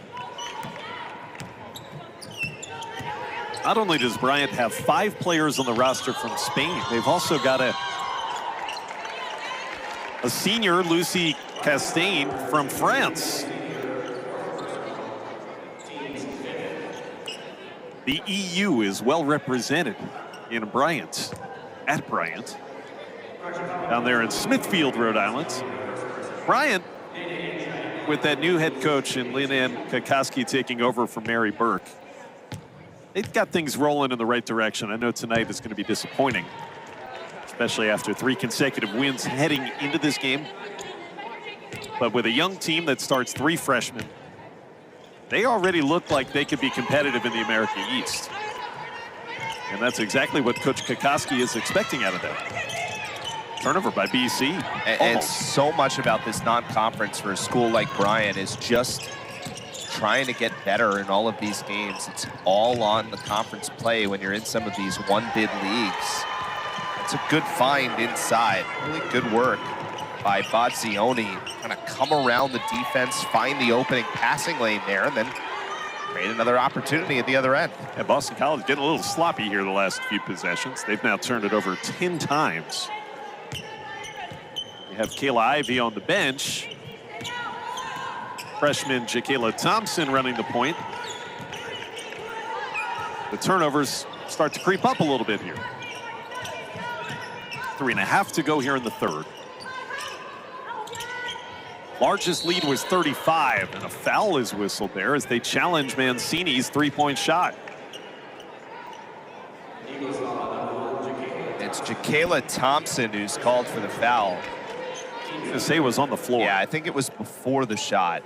Not only does Bryant have 5 players on the roster from Spain, they've also got a senior, Lucy Castain, from France. The EU is well represented in Bryant, at Bryant, down there in Smithfield, Rhode Island. Bryant, with that new head coach in Lynn Kokoski taking over from Mary Burke, they've got things rolling in the right direction. I know tonight is going to be disappointing, especially after 3 consecutive wins heading into this game. But with a young team that starts 3 freshmen, they already look like they could be competitive in the America East. And that's exactly what Coach Kokoski is expecting out of them. Turnover by BC. And so much about this non-conference for a school like Bryant is just trying to get better in all of these games. It's all on the conference play when you're in some of these one-bid leagues. It's a good find inside. Really good work by Bozzioni. Kind of come around the defense, find the opening passing lane there, and then create another opportunity at the other end. Yeah, Boston College getting a little sloppy here the last few possessions. They've now turned it over 10 times. We have Kayla Ivey on the bench. Freshman Jakayla Thompson running the point. The turnovers start to creep up a little bit here. 3.5 to go here in the third. Largest lead was 35, and a foul is whistled there as they challenge Mancini's three-point shot. It's Jakayla Thompson who's called for the foul. I'm gonna say it was on the floor. Yeah, I think it was before the shot.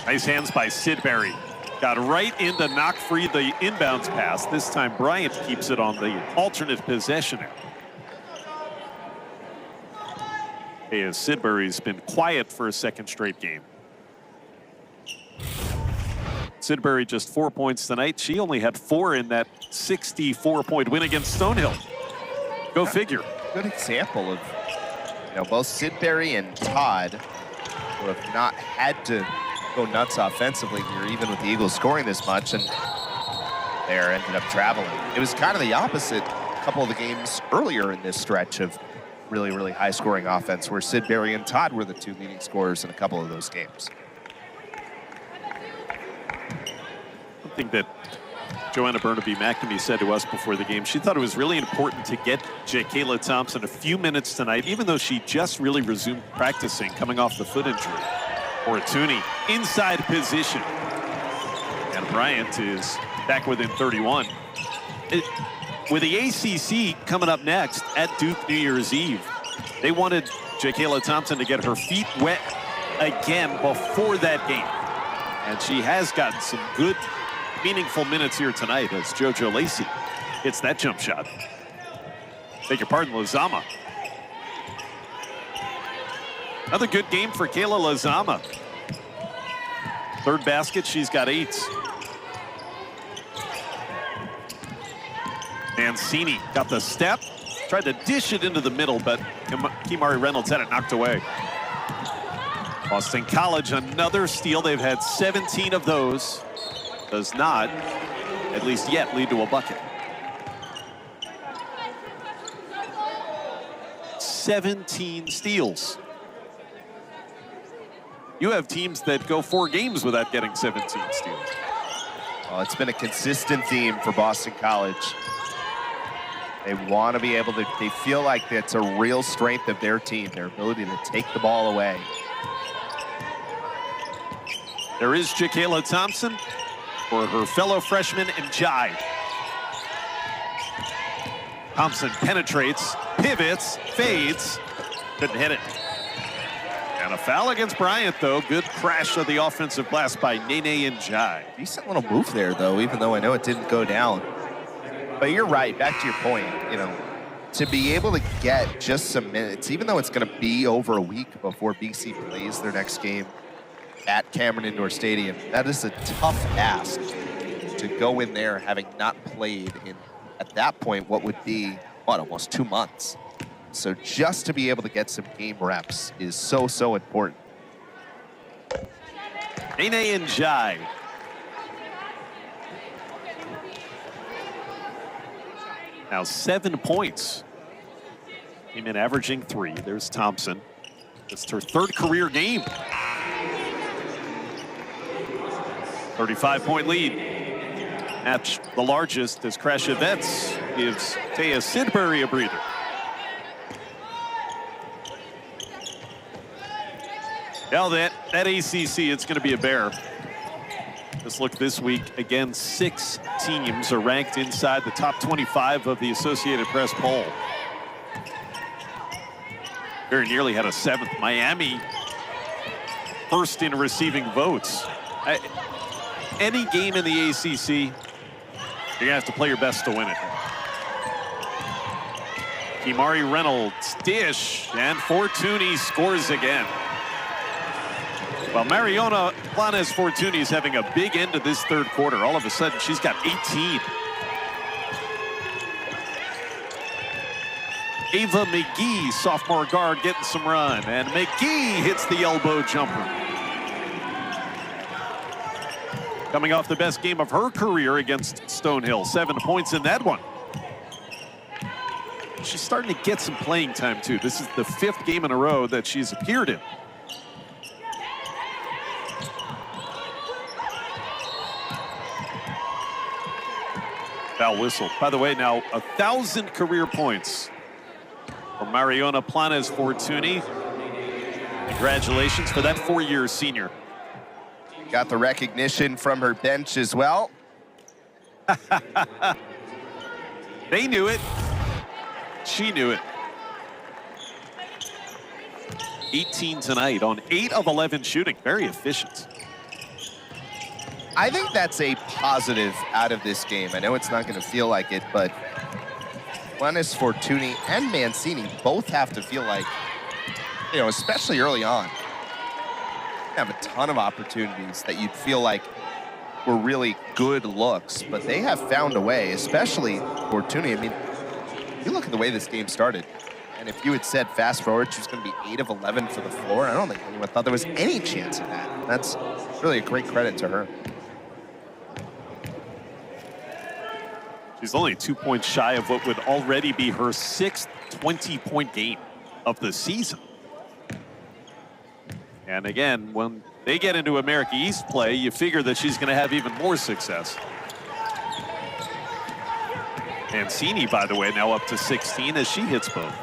Nice hands by Sidbury. Got right in to knock free the inbounds pass. This time Bryant keeps it on the alternate possession. Hey, Sidbury's been quiet for a second straight game. Sidbury just 4 points tonight. She only had 4 in that 64-point win against Stonehill. Go figure. Good example of, both Sidbury and Todd, who have not had to go nuts offensively here, even with the Eagles scoring this much, and they ended up traveling. It was kind of the opposite a couple of the games earlier in this stretch of really, really high-scoring offense, where Sidbury and Todd were the two leading scorers in a couple of those games. I think that Joanna Burnaby McNamee said to us before the game, she thought it was really important to get Jakayla Thompson a few minutes tonight, even though she just really resumed practicing coming off the foot injury. Ortuni inside position. And Bryant is back within 31. With the ACC coming up next at Duke New Year's Eve, they wanted Jakayla Thompson to get her feet wet again before that game. And she has gotten some good, meaningful minutes here tonight as JoJo Lacey hits that jump shot. Beg your pardon, Lozama. Another good game for Kayla Lozama. Third basket, she's got 8. Mancini got the step, tried to dish it into the middle, but Kimari Reynolds had it knocked away. Boston College, another steal. They've had 17 of those. Does not, at least yet, lead to a bucket. 17 steals. You have teams that go 4 games without getting 17 steals. Well, it's been a consistent theme for Boston College. They want to be able to, they feel like it's a real strength of their team, their ability to take the ball away. There is Jakayla Thompson for her fellow freshman Njai. Thompson penetrates, pivots, fades, couldn't hit it. And a foul against Bryant, though. Good crash of the offensive glass by Nene Njai. Decent little move there, though, even though I know it didn't go down. But you're right, back to your point, to be able to get just some minutes, even though it's going to be over a week before BC plays their next game at Cameron Indoor Stadium, that is a tough ask to go in there having not played in, at that point, what would be, almost 2 months. So just to be able to get some game reps is so, so important. Nene Njai. Now 7 points. Came in averaging 3. There's Thompson. It's her 3rd career game. 35-point lead. Match the largest as Krashovets gives Taya Sidbury a breather. Now that ACC, it's going to be a bear. Let's look this week. Again, 6 teams are ranked inside the top 25 of the Associated Press poll. Very nearly had a 7th. Miami first in receiving votes. Any game in the ACC, you're gonna have to play your best to win it. Kimari Reynolds dish, and Fortuny scores again. Well, Mariona Planes Fortuny is having a big end to this third quarter. All of a sudden, she's got 18. Ava McGee, sophomore guard, getting some run, and McGee hits the elbow jumper. Coming off the best game of her career against Stonehill, 7 points in that one. She's starting to get some playing time too. This is the 5th game in a row that she's appeared in. Foul whistle. By the way, now 1,000 career points for Mariona Planes Fortuny. Congratulations for that 4-year senior. Got the recognition from her bench as well. They knew it. She knew it. 18 tonight on 8 of 11 shooting. Very efficient. I think that's a positive out of this game. I know it's not going to feel like it, but Planes Fortuny and Mancini both have to feel like, you know, especially early on, have a ton of opportunities that you'd feel like were really good looks, but they have found a way, especially Fortuny. I mean, you look at the way this game started, and if you had said fast forward, she was going to be 8 of 11 for the floor, I don't think anyone thought there was any chance of that. That's really a great credit to her. She's only 2 points shy of what would already be her 6th 20-point game of the season. And again, when they get into America East play, you figure that she's going to have even more success. Mancini, by the way, now up to 16 as she hits both.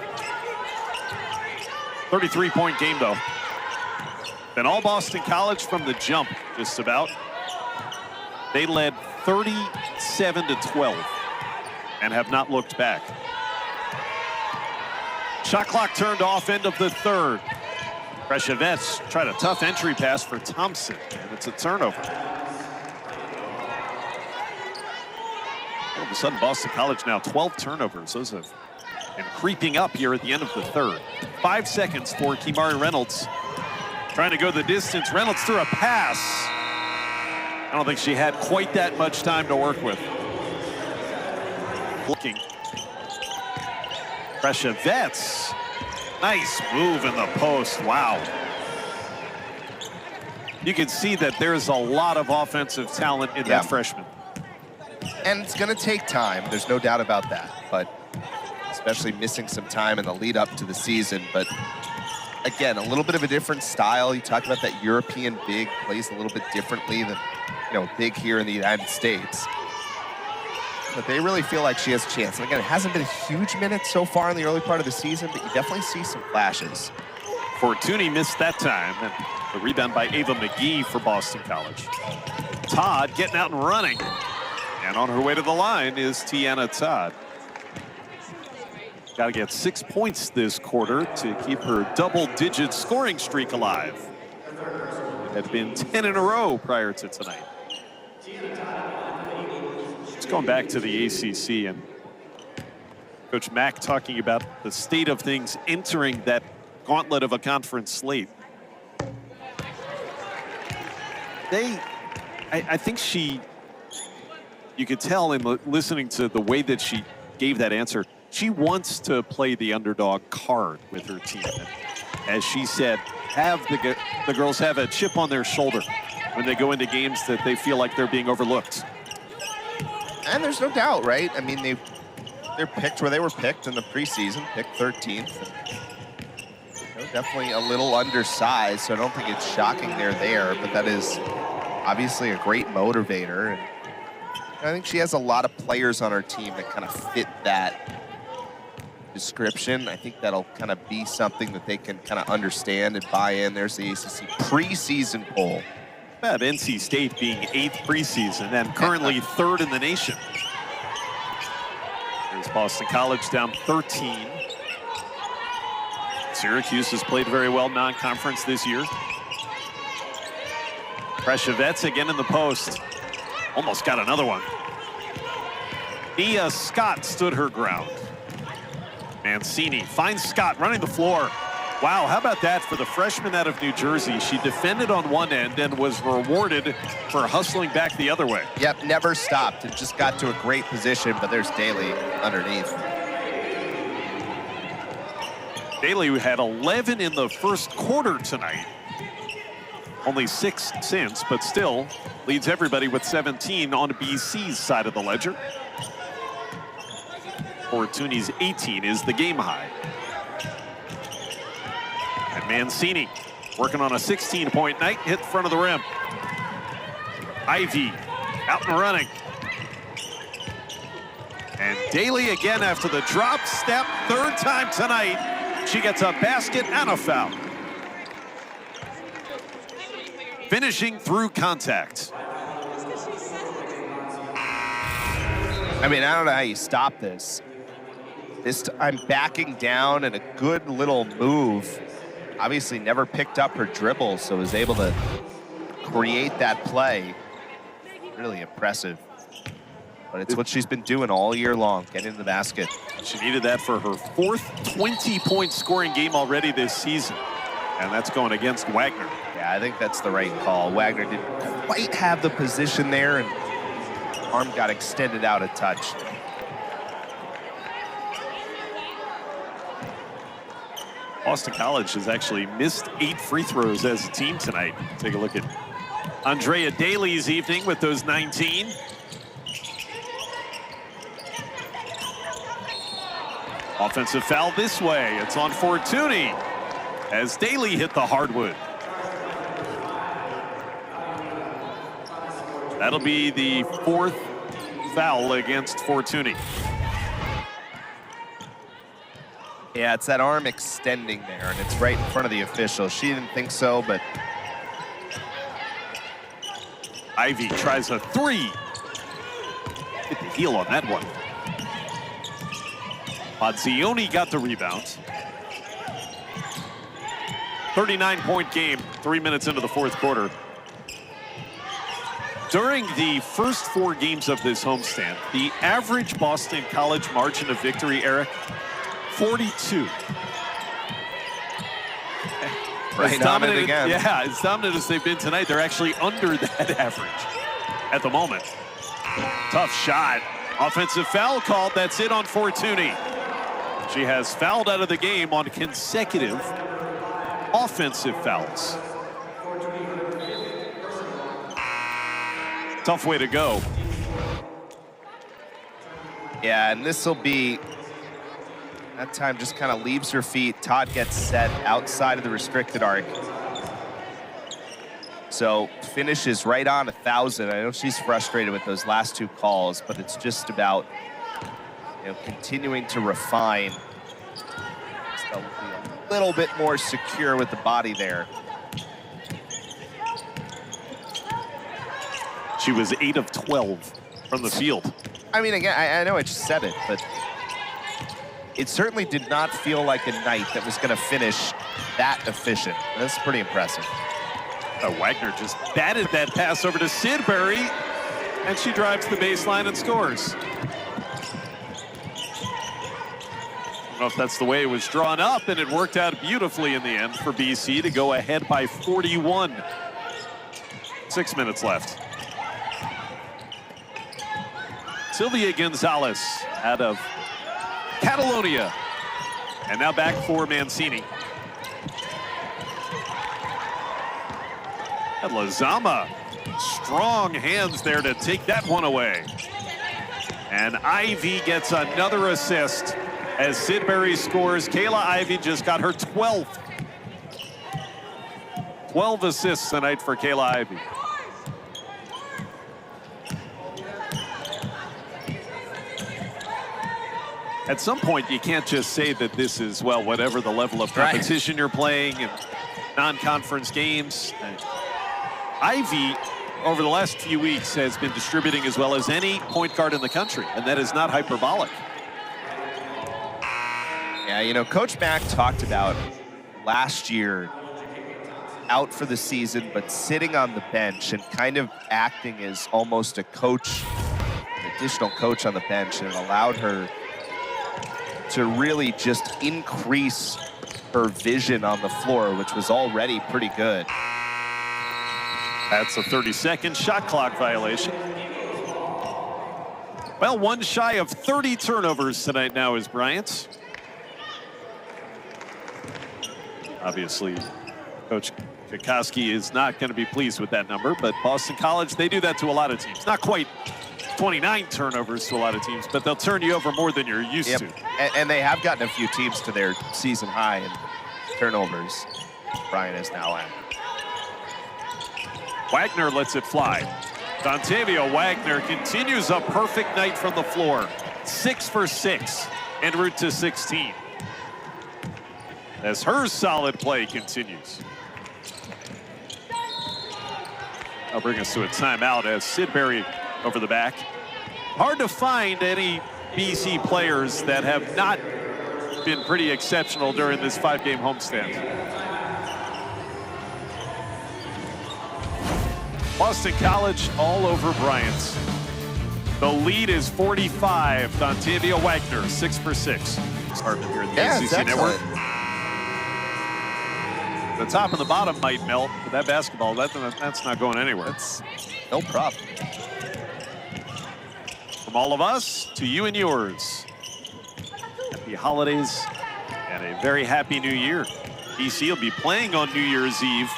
33-point game, though. Then all Boston College from the jump, just about. They led 37-12 and have not looked back. Shot clock turned off, end of the third. Kreshevets tried a tough entry pass for Thompson, and it's a turnover. All of a sudden, Boston College now 12 turnovers. Those have been creeping up here at the end of the third. 5 seconds for Kimari Reynolds. Trying to go the distance. Reynolds threw a pass. I don't think she had quite that much time to work with. Looking. Kreshevets. Nice move in the post. Wow. You can see that there's a lot of offensive talent in that freshman. And it's going to take time. There's no doubt about that. But especially missing some time in the lead up to the season. But again, a little bit of a different style. You talk about that European big plays a little bit differently than, you know, big here in the United States. But they really feel like she has a chance. And again, it hasn't been a huge minute so far in the early part of the season, but you definitely see some flashes. Fortuny missed that time, and the rebound by Ava McGee for Boston College. Todd getting out and running. And on her way to the line is Tiana Todd. Got to get 6 points this quarter to keep her double-digit scoring streak alive. It had been 10 in a row prior to tonight. Going back to the ACC, and Coach Mack talking about the state of things entering that gauntlet of a conference slate. I think you could tell in listening to the way that she gave that answer, she wants to play the underdog card with her team. And as she said, have the girls have a chip on their shoulder when they go into games that they feel like they're being overlooked. And there's no doubt, right? I mean, they're picked where they were picked in the preseason, picked 13th. And, you know, definitely a little undersized, so I don't think it's shocking they're there, but that is obviously a great motivator. And I think she has a lot of players on her team that kind of fit that description. I think that'll kind of be something that they can kind of understand and buy in. There's the ACC preseason poll. About NC State being 8th preseason and currently 3rd in the nation. Here's Boston College down 13. Syracuse has played very well non-conference this year. Preshevets again in the post. Almost got another one. Nia Scott stood her ground. Mancini finds Scott running the floor. Wow, how about that for the freshman out of New Jersey? She defended on one end and was rewarded for hustling back the other way. Yep, never stopped. It just got to a great position, but there's Daley underneath. Daley had 11 in the first quarter tonight. Only 6 since, but still leads everybody with 17 on BC's side of the ledger. Fortuni's 18 is the game high. And Mancini working on a 16-point night, hit the front of the rim. Ivy out and running. And Daley again after the drop step, third time tonight. She gets a basket and a foul. Finishing through contact. I mean, I don't know how you stop this. I'm backing down and a good little move. Obviously never picked up her dribble, so was able to create that play. Really impressive. But it's what she's been doing all year long, getting in the basket. She needed that for her 4th 20-point scoring game already this season. And that's going against Wagner. Yeah, I think that's the right call. Wagner didn't quite have the position there, and arm got extended out a touch. Boston College has actually missed 8 free throws as a team tonight. Take a look at Andrea Daley's evening with those 19. Offensive foul this way. It's on Fortuny as Daley hit the hardwood. That'll be the 4th foul against Fortuny. Yeah, it's that arm extending there, and it's right in front of the official. She didn't think so, but... Ivy tries a 3. Hit the heel on that one. Pozzioni got the rebound. 39-point game, 3 minutes into the 4th quarter. During the first 4 games of this homestand, the average Boston College margin of victory, Eric, 42. Right on it again. Yeah, as dominant as they've been tonight, they're actually under that average at the moment. Tough shot. Offensive foul called. That's it on Fortuny. She has fouled out of the game on consecutive offensive fouls. Tough way to go. Yeah, and this will be... That time just kind of leaves her feet. Todd gets set outside of the restricted arc. So finishes right on 1,000. I know she's frustrated with those last 2 calls, but it's just about continuing to refine. Just a little bit more secure with the body there. She was 8 of 12 from the field. I mean, again, I know I just said it, but it certainly did not feel like a night that was going to finish that efficient. That's pretty impressive. Wagner just batted that pass over to Sidbury, and she drives the baseline and scores. I don't know if that's the way it was drawn up, and it worked out beautifully in the end for BC to go ahead by 41. 6 minutes left. Sylvia Gonzalez out of Catalonia. And now back for Mancini. And Lazama, strong hands there to take that one away. And Ivy gets another assist as Sidbury scores. Kayla Ivy just got her 12th. 12 assists tonight for Kayla Ivy. At some point, you can't just say that this is, well, whatever the level of competition you're playing and non-conference games. Ivy, over the last few weeks, has been distributing as well as any point guard in the country, and that is not hyperbolic. Yeah, Coach Mack talked about last year out for the season, but sitting on the bench and kind of acting as almost a coach, an additional coach on the bench, and it allowed her to really just increase her vision on the floor, which was already pretty good. That's a 30-second shot clock violation. Well, one shy of 30 turnovers tonight now is Bryant. Obviously, Coach Kokoski is not going to be pleased with that number, but Boston College, they do that to a lot of teams. Not quite 29 turnovers to a lot of teams, but they'll turn you over more than you're used to. And they have gotten a few teams to their season high in turnovers. Bryant is now at. Wagner lets it fly. Dontavia Wagner continues a perfect night from the floor. 6 for 6 en route to 16. As her solid play continues. I'll bring us to a timeout as Sidbury over the back. Hard to find any BC players that have not been pretty exceptional during this 5-game homestand. Boston College all over Bryant. The lead is 45. Dontavia Wagner, 6 for 6. Department here in the ACC Network. The top and the bottom might melt, but that basketball, that's not going anywhere. That's no problem. From all of us to you and yours, happy holidays and a very happy new year. BC will be playing on New Year's Eve,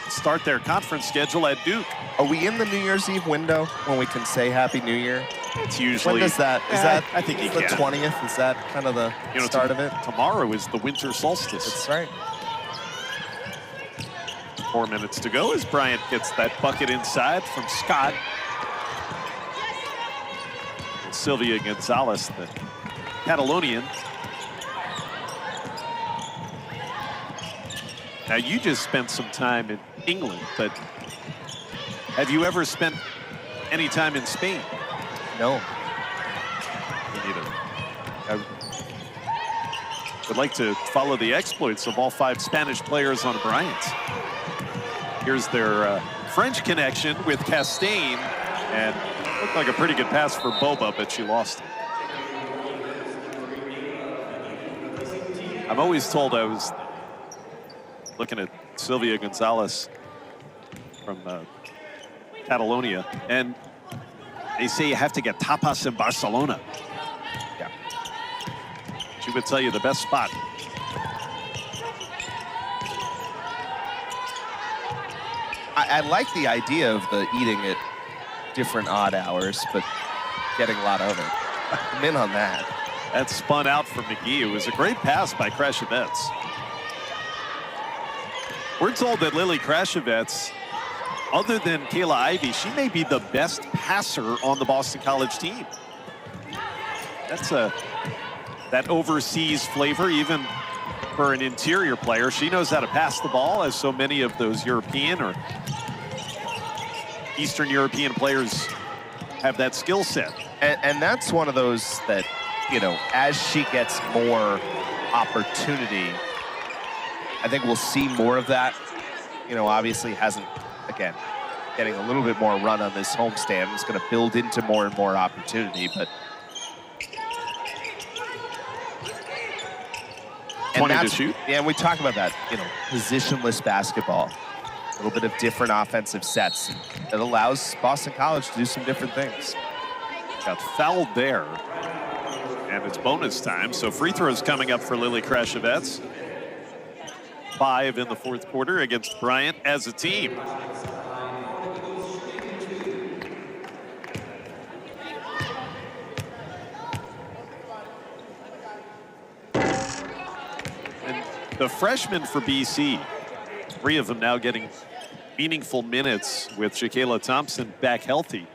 start their conference schedule at Duke. Are we in the New Year's Eve window when we can say Happy New Year? It's usually. When is that? Is that I think you the can. 20th? Is that kind of the start of it? Tomorrow is the winter solstice. That's right. 4 minutes to go as Bryant gets that bucket inside from Scott. And Sylvia Gonzalez, the Catalonian. Now, you just spent some time in England, but have you ever spent any time in Spain? No. Me neither. I would like to follow the exploits of all 5 Spanish players on Bryant. Here's their French connection with Castaigne, and looked like a pretty good pass for Boba, but she lost it. I'm always told, I was looking at Sylvia Gonzalez from Catalonia, and they say you have to get tapas in Barcelona. Yeah. She would tell you the best spot. I like the idea of the eating at different odd hours, but getting a lot of it. I'm in on that. That spun out for McGee. It was a great pass by Krashovets. We're told that Lily Krashovets, other than Kayla Ivey, she may be the best passer on the Boston College team. That's that overseas flavor, even for an interior player. She knows how to pass the ball, as so many of those European or Eastern European players have that skill set. And that's one of those that, you know, as she gets more opportunity, I think we'll see more of that. You know, obviously hasn't, again, getting a little bit more run on this homestand. It's going to build into more and more opportunity, but 20 to shoot. Yeah, and we talk about that, you know, positionless basketball. A little bit of different offensive sets that allows Boston College to do some different things. Got fouled there, and it's bonus time. So free throws coming up for Lily Krashovets. 5 in the 4th quarter against Bryant as a team. And the freshmen for BC, 3 of them now getting meaningful minutes with Shakayla Thompson back healthy.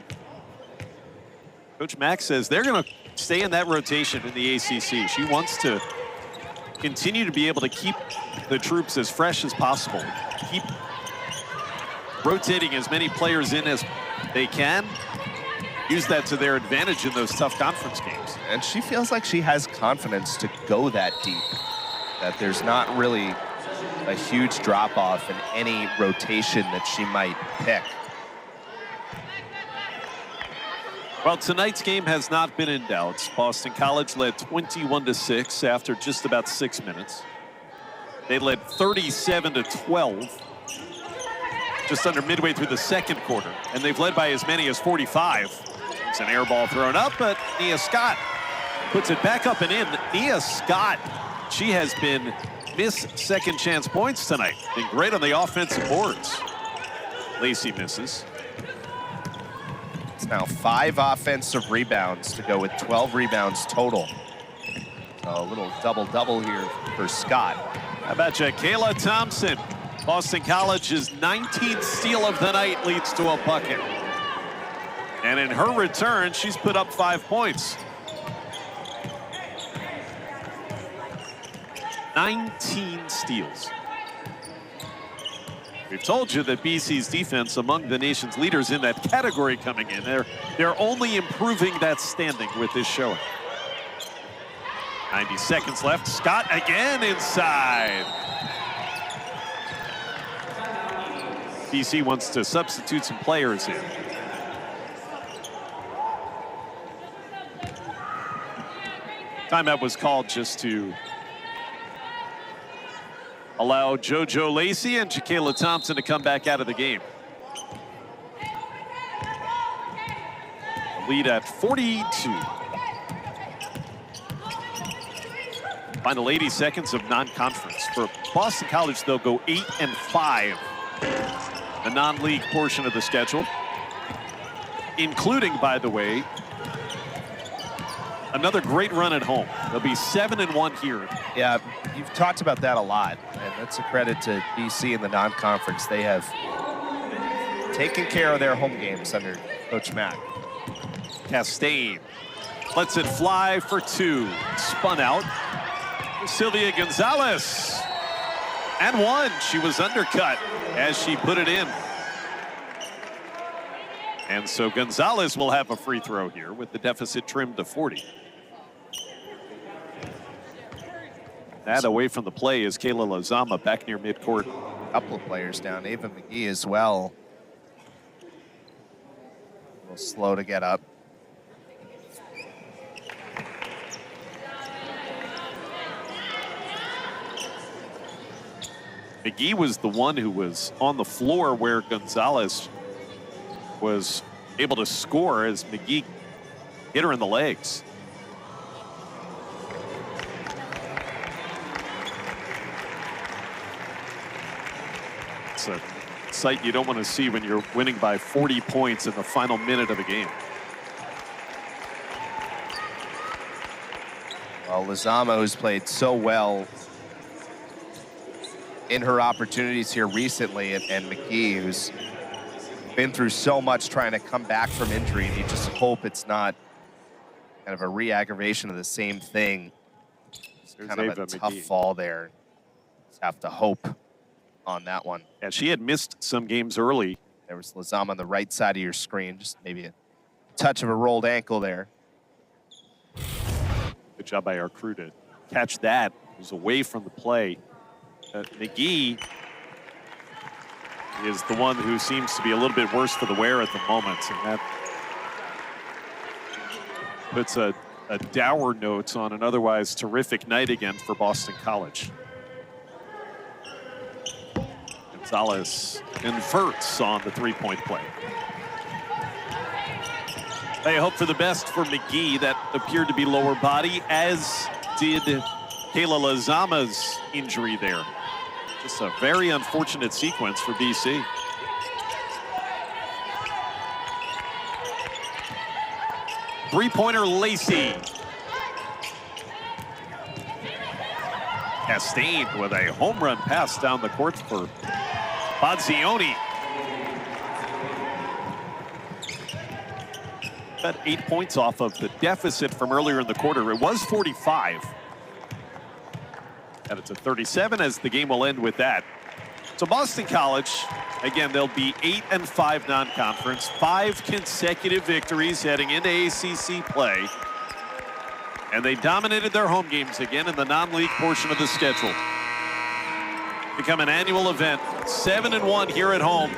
Coach Mack says they're going to stay in that rotation in the ACC. She wants to continue to be able to keep the troops as fresh as possible. Keep rotating as many players in as they can. Use that to their advantage in those tough conference games. And she feels like she has confidence to go that deep. That there's not really a huge drop-off in any rotation that she might pick. Well, tonight's game has not been in doubt. Boston College led 21-6 after just about 6 minutes. They led 37-12 just under midway through the second quarter, and they've led by as many as 45. It's an air ball thrown up, but Nia Scott puts it back up and in. Nia Scott, she has been miss second chance points tonight. Been great on the offensive boards. Lacey misses. It's now 5 offensive rebounds to go with 12 rebounds total. So a little double-double here for Scott. How about you, Kayla Thompson? Boston College's 19th steal of the night leads to a bucket. And in her return, she's put up 5 points. 19 steals. We've told you that BC's defense among the nation's leaders in that category coming in. They're only improving that standing with this showing. 90 seconds left. Scott again inside. BC wants to substitute some players in. Timeout was called just to allow JoJo Lacey and Jaquela Thompson to come back out of the game. The lead at 42. Final 80 seconds of non-conference. For Boston College, they'll go 8-5. The non-league portion of the schedule, including, by the way, another great run at home. They'll be 7-1 here. Yeah, you've talked about that a lot, and that's a credit to BC in the non-conference. They have taken care of their home games under Coach Mack. Castaigne lets it fly for 2. Spun out. Sylvia Gonzalez. And 1. She was undercut as she put it in. And so Gonzalez will have a free throw here with the deficit trimmed to 40. That away from the play is Kayla Lozama back near midcourt. A couple of players down. Ava McGee as well. A little slow to get up. McGee was the one who was on the floor where Gonzalez was able to score as McGee hit her in the legs. It's a sight you don't want to see when you're winning by 40 points in the final minute of the game. Well, Lozama, who's played so well in her opportunities here recently, and McGee, who's been through so much trying to come back from injury, and you just hope it's not kind of a re-aggravation of the same thing. It's kind of a tough fall there. Just have to hope on that one. And she had missed some games early. There was Lozama on the right side of your screen, just maybe a touch of a rolled ankle there. Good job by our crew to catch that. It was away from the play. McGee is the one who seems to be a little bit worse for the wear at the moment, and that puts a dour note on an otherwise terrific night again for Boston College. Gonzalez inverts on the three-point play. They hope for the best for McGee. That appeared to be lower body, as did Kayla Lozama's injury there. Just a very unfortunate sequence for BC. Three-pointer Lacey. Castaigne with a home run pass down the court for Bazzioni. Got 8 points off of the deficit from earlier in the quarter. It was 45. And it's a 37 as the game will end with that. So Boston College, again, they'll be 8-5 non-conference, 5 consecutive victories heading into ACC play. And they dominated their home games again in the non-league portion of the schedule. become an annual event. 7-1 here at home.